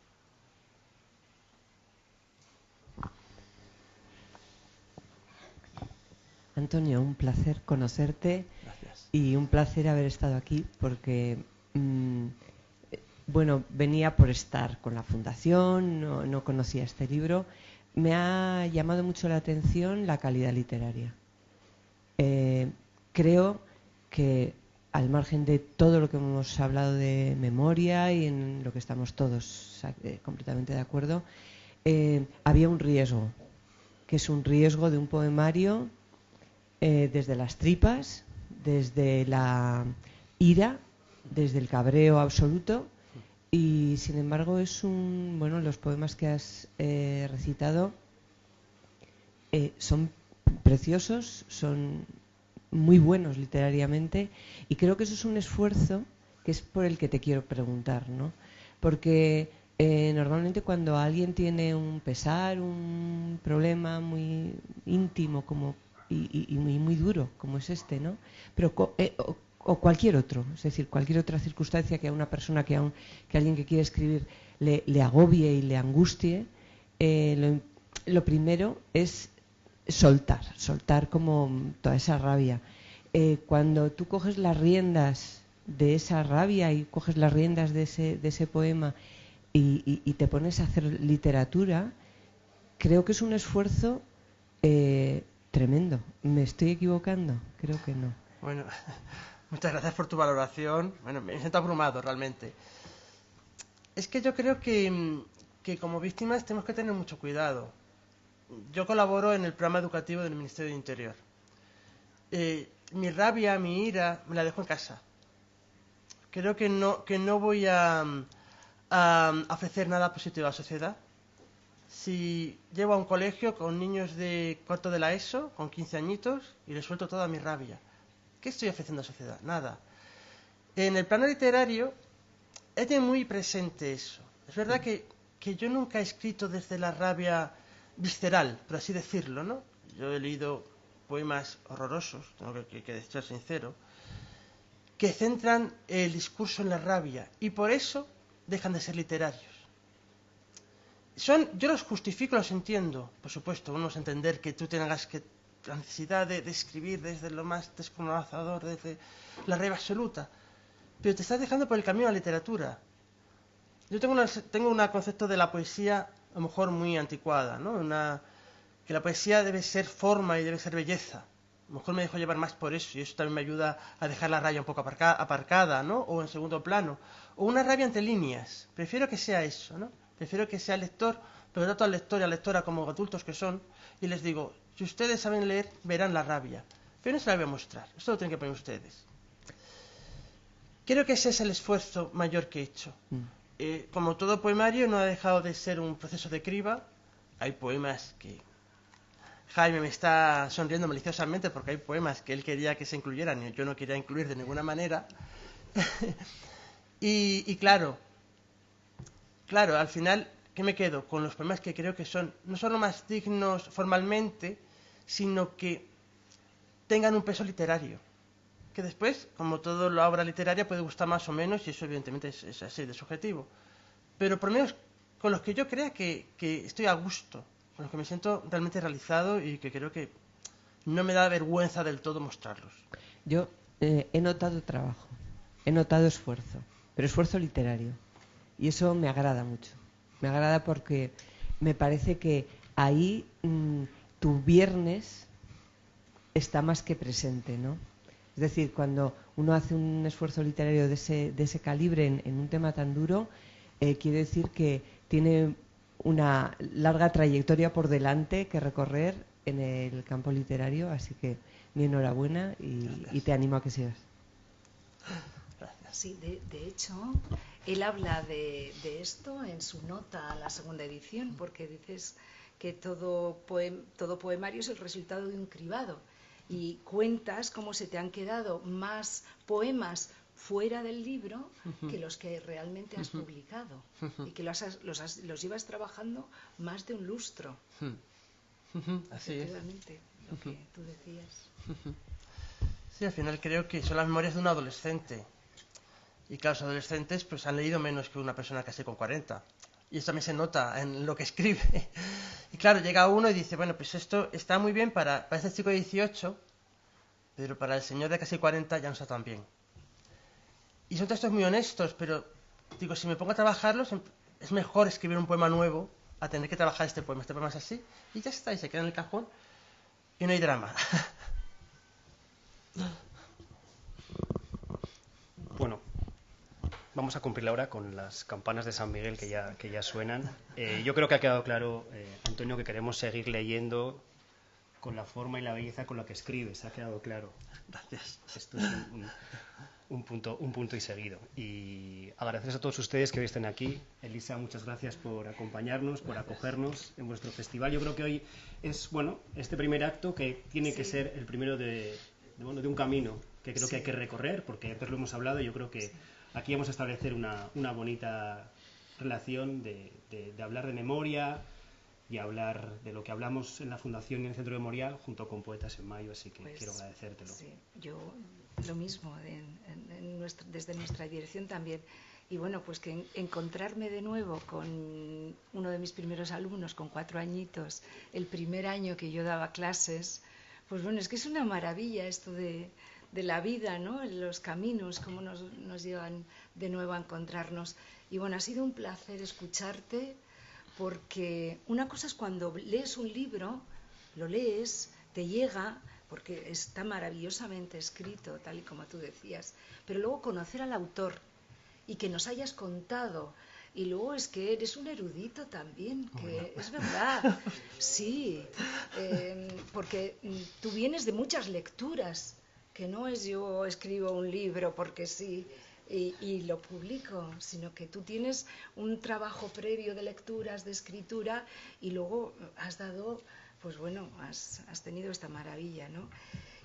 S6: Antonio, un placer conocerte.
S3: Gracias.
S6: y un placer haber estado aquí porque, bueno, venía por estar con la Fundación, no conocía este libro. Me ha llamado mucho la atención la calidad literaria. Creo que, al margen de todo lo que hemos hablado de memoria y en lo que estamos todos completamente de acuerdo, había un riesgo, que es un riesgo de un poemario desde las tripas, desde la ira, desde el cabreo absoluto, y sin embargo bueno, los poemas que has recitado son preciosos, son muy buenos literariamente, y creo que eso es un esfuerzo que es por el que te quiero preguntar, ¿no? Porque normalmente cuando alguien tiene un pesar, un problema muy íntimo y muy duro como es este, ¿no? Pero o cualquier otro, es decir, cualquier otra circunstancia que a una persona, que alguien que quiere escribir le agobie y le angustie, lo primero es soltar como toda esa rabia. Cuando tú coges las riendas de esa rabia y coges las riendas de ese poema y te pones a hacer literatura, creo que es un esfuerzo tremendo. ¿Me estoy equivocando? Creo que no.
S3: Bueno, muchas gracias por tu valoración. Bueno, me siento abrumado realmente. Es que yo creo que como víctimas tenemos que tener mucho cuidado. Yo colaboro en el programa educativo del Ministerio del Interior. Mi rabia, mi ira, me la dejo en casa. Creo que no voy a ofrecer nada positivo a la sociedad. Si llevo a un colegio con niños de cuarto de la ESO, con 15 añitos, y les suelto toda mi rabia, ¿qué estoy ofreciendo a la sociedad? Nada. En el plano literario he tenido muy presente eso. Es verdad que yo nunca he escrito desde la rabia visceral, por así decirlo, ¿no? Yo he leído poemas horrorosos, tengo que ser sincero, que centran el discurso en la rabia y por eso dejan de ser literarios. Yo los justifico, los entiendo, por supuesto, uno es entender que tú tengas la necesidad de escribir desde lo más descolonizador, desde la rabia absoluta, pero te estás dejando por el camino a la literatura. Yo tengo un concepto de la poesía a lo mejor muy anticuada, ¿no? Que la poesía debe ser forma y debe ser belleza. A lo mejor me dejo llevar más por eso y eso también me ayuda a dejar la rabia un poco aparcada, ¿no? O en segundo plano. O una rabia entre líneas. Prefiero que sea eso, ¿no? Prefiero que sea el lector, pero trato al lector y a la lectora como adultos que son y les digo, si ustedes saben leer, verán la rabia. Pero no se la voy a mostrar, esto lo tienen que poner ustedes. Creo que ese es el esfuerzo mayor que he hecho. Como todo poemario, no ha dejado de ser un proceso de criba. Hay poemas que... Jaime me está sonriendo maliciosamente porque hay poemas que él quería que se incluyeran y yo no quería incluir de ninguna manera. y claro, al final, ¿qué me quedo? Con los poemas que creo que son no solo más dignos formalmente, sino que tengan un peso literario. Que después, como toda la obra literaria, puede gustar más o menos, y eso evidentemente es así de subjetivo. Pero por lo menos con los que yo crea que estoy a gusto, con los que me siento realmente realizado y que creo que no me da vergüenza del todo mostrarlos.
S6: Yo he notado trabajo, he notado esfuerzo, pero esfuerzo literario. Y eso me agrada mucho. Me agrada porque me parece que ahí tu viernes está más que presente, ¿no? Es decir, cuando uno hace un esfuerzo literario de ese calibre en un tema tan duro, quiere decir que tiene una larga trayectoria por delante que recorrer en el campo literario, así que mi enhorabuena y te animo a que sigas.
S2: Sí, de hecho, él habla de esto en su nota a la segunda edición, porque dices que todo poemario es el resultado de un cribado. Y cuentas cómo se te han quedado más poemas fuera del libro que los que realmente has publicado y que los llevas trabajando más de un lustro.
S3: Así es.
S2: Lo que tú decías.
S3: Sí, al final creo que son las memorias de un adolescente. Y claro, los adolescentes pues han leído menos que una persona casi con 40. Y eso también se nota en lo que escribe. Y claro, llega uno y dice, bueno, pues esto está muy bien para este chico de 18, pero para el señor de casi 40 ya no está tan bien. Y son textos muy honestos, pero digo, si me pongo a trabajarlos, es mejor escribir un poema nuevo a tener que trabajar este poema. Este poema es así, y ya está, y se queda en el cajón, y no hay drama.
S1: Bueno, vamos a cumplir ahora con las campanas de San Miguel que ya suenan. Yo creo que ha quedado claro, Antonio, que queremos seguir leyendo con la forma y la belleza con la que escribes. Ha quedado claro.
S3: Gracias.
S1: Esto es un punto y seguido. Y agradecer a todos ustedes que hoy estén aquí. Elisa, muchas gracias por acompañarnos, por acogernos en vuestro festival. Yo creo que hoy es, bueno, este primer acto que tiene que ser el primero de un camino que creo que hay que recorrer, porque antes lo hemos hablado. Yo creo que aquí vamos a establecer una bonita relación de hablar de memoria y hablar de lo que hablamos en la Fundación y en el Centro Memorial junto con Poetas en Mayo, así que quiero agradecértelo.
S2: Sí, yo lo mismo, desde nuestra dirección también. Y bueno, pues que encontrarme de nuevo con uno de mis primeros alumnos, con 4 añitos, el primer año que yo daba clases, pues bueno, es que es una maravilla esto de la vida, ¿no? Los caminos, cómo nos llevan de nuevo a encontrarnos. Y bueno, ha sido un placer escucharte, porque una cosa es cuando lees un libro, lo lees, te llega, porque está maravillosamente escrito, tal y como tú decías, pero luego conocer al autor y que nos hayas contado, y luego es que eres un erudito también, que es verdad, sí, porque tú vienes de muchas lecturas, que no es yo escribo un libro porque sí, y lo publico, sino que tú tienes un trabajo previo de lecturas, de escritura, y luego has dado, pues bueno, has tenido esta maravilla, ¿no?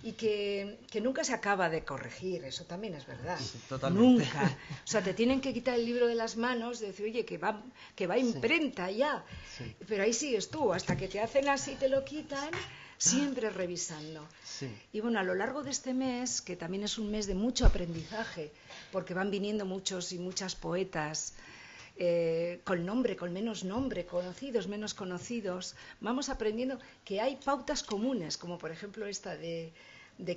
S2: Y que nunca se acaba de corregir, eso también es verdad.
S3: Sí, totalmente.
S2: Nunca. O sea, te tienen que quitar el libro de las manos, de decir, oye, que va a imprenta ya.
S3: Sí.
S2: Pero ahí sigues tú, hasta que te hacen así, te lo quitan, siempre revisando.
S3: Sí.
S2: Y bueno, a lo largo de este mes, que también es un mes de mucho aprendizaje, porque van viniendo muchos y muchas poetas, con nombre, con menos nombre, conocidos, menos conocidos, vamos aprendiendo que hay pautas comunes, como por ejemplo esta de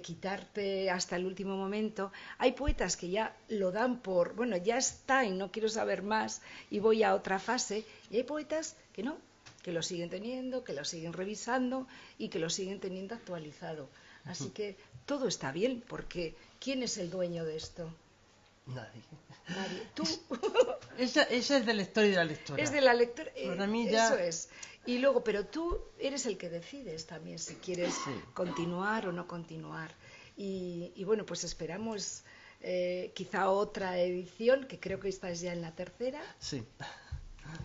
S2: quitarte hasta el último momento. Hay poetas que ya lo dan por, bueno, ya está y no quiero saber más y voy a otra fase, y hay poetas que no, que lo siguen teniendo, que lo siguen revisando y que lo siguen teniendo actualizado. Así que todo está bien, porque ¿quién es el dueño de esto?
S3: Nadie.
S2: Tú.
S3: Esa es del lector y de la lectora.
S2: Es de la lectura.
S3: Para mí ya...
S2: Eso es. Y luego, pero tú eres el que decides también si quieres continuar o no continuar. Y bueno, pues esperamos quizá otra edición, que creo que esta es ya en la tercera.
S3: Sí.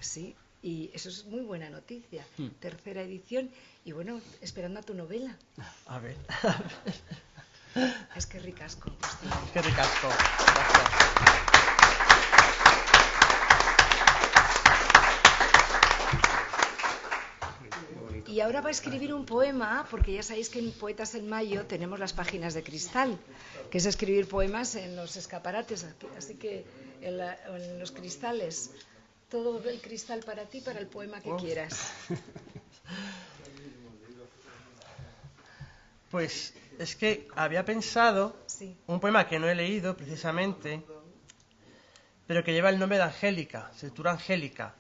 S2: Sí, y eso es muy buena noticia. Tercera edición. Y bueno, esperando a tu novela.
S3: A ver.
S2: Es que ricasco.
S3: Es que ricasco. Gracias.
S2: Y ahora va a escribir un poema, porque ya sabéis que en Poetas en Mayo tenemos las páginas de cristal, que es escribir poemas en los escaparates, así que en los cristales, todo el cristal para ti, para el poema que quieras.
S3: Pues es que había pensado un poema que no he leído precisamente, pero que lleva el nombre de Angélica, Sepultura Angélica.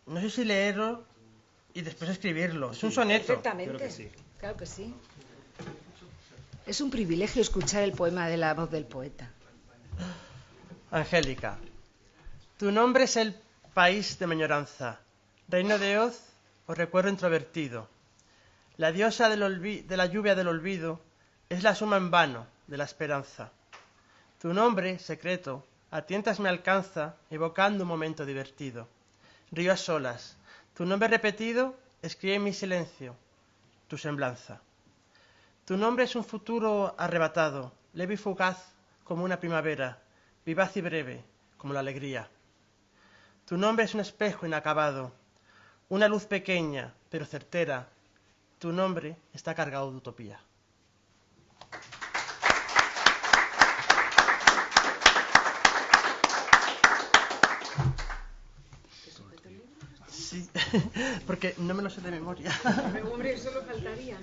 S3: No sé si leerlo y después escribirlo. Es un soneto.
S2: Perfectamente.
S1: Creo que sí.
S2: Claro que sí. Es un privilegio escuchar el poema de la voz del poeta.
S3: Angélica. Tu nombre es el país de mi añoranza, reino de Oz o recuerdo introvertido. La diosa de la lluvia del olvido es la suma en vano de la esperanza. Tu nombre, secreto, a tientas me alcanza, evocando un momento divertido. Río a solas, tu nombre repetido escribe en mi silencio, tu semblanza. Tu nombre es un futuro arrebatado, leve y fugaz como una primavera, vivaz y breve como la alegría. Tu nombre es un espejo inacabado, una luz pequeña pero certera. Tu nombre está cargado de utopía. Sí, porque no me lo sé de memoria.
S2: Hombre, solo faltaría.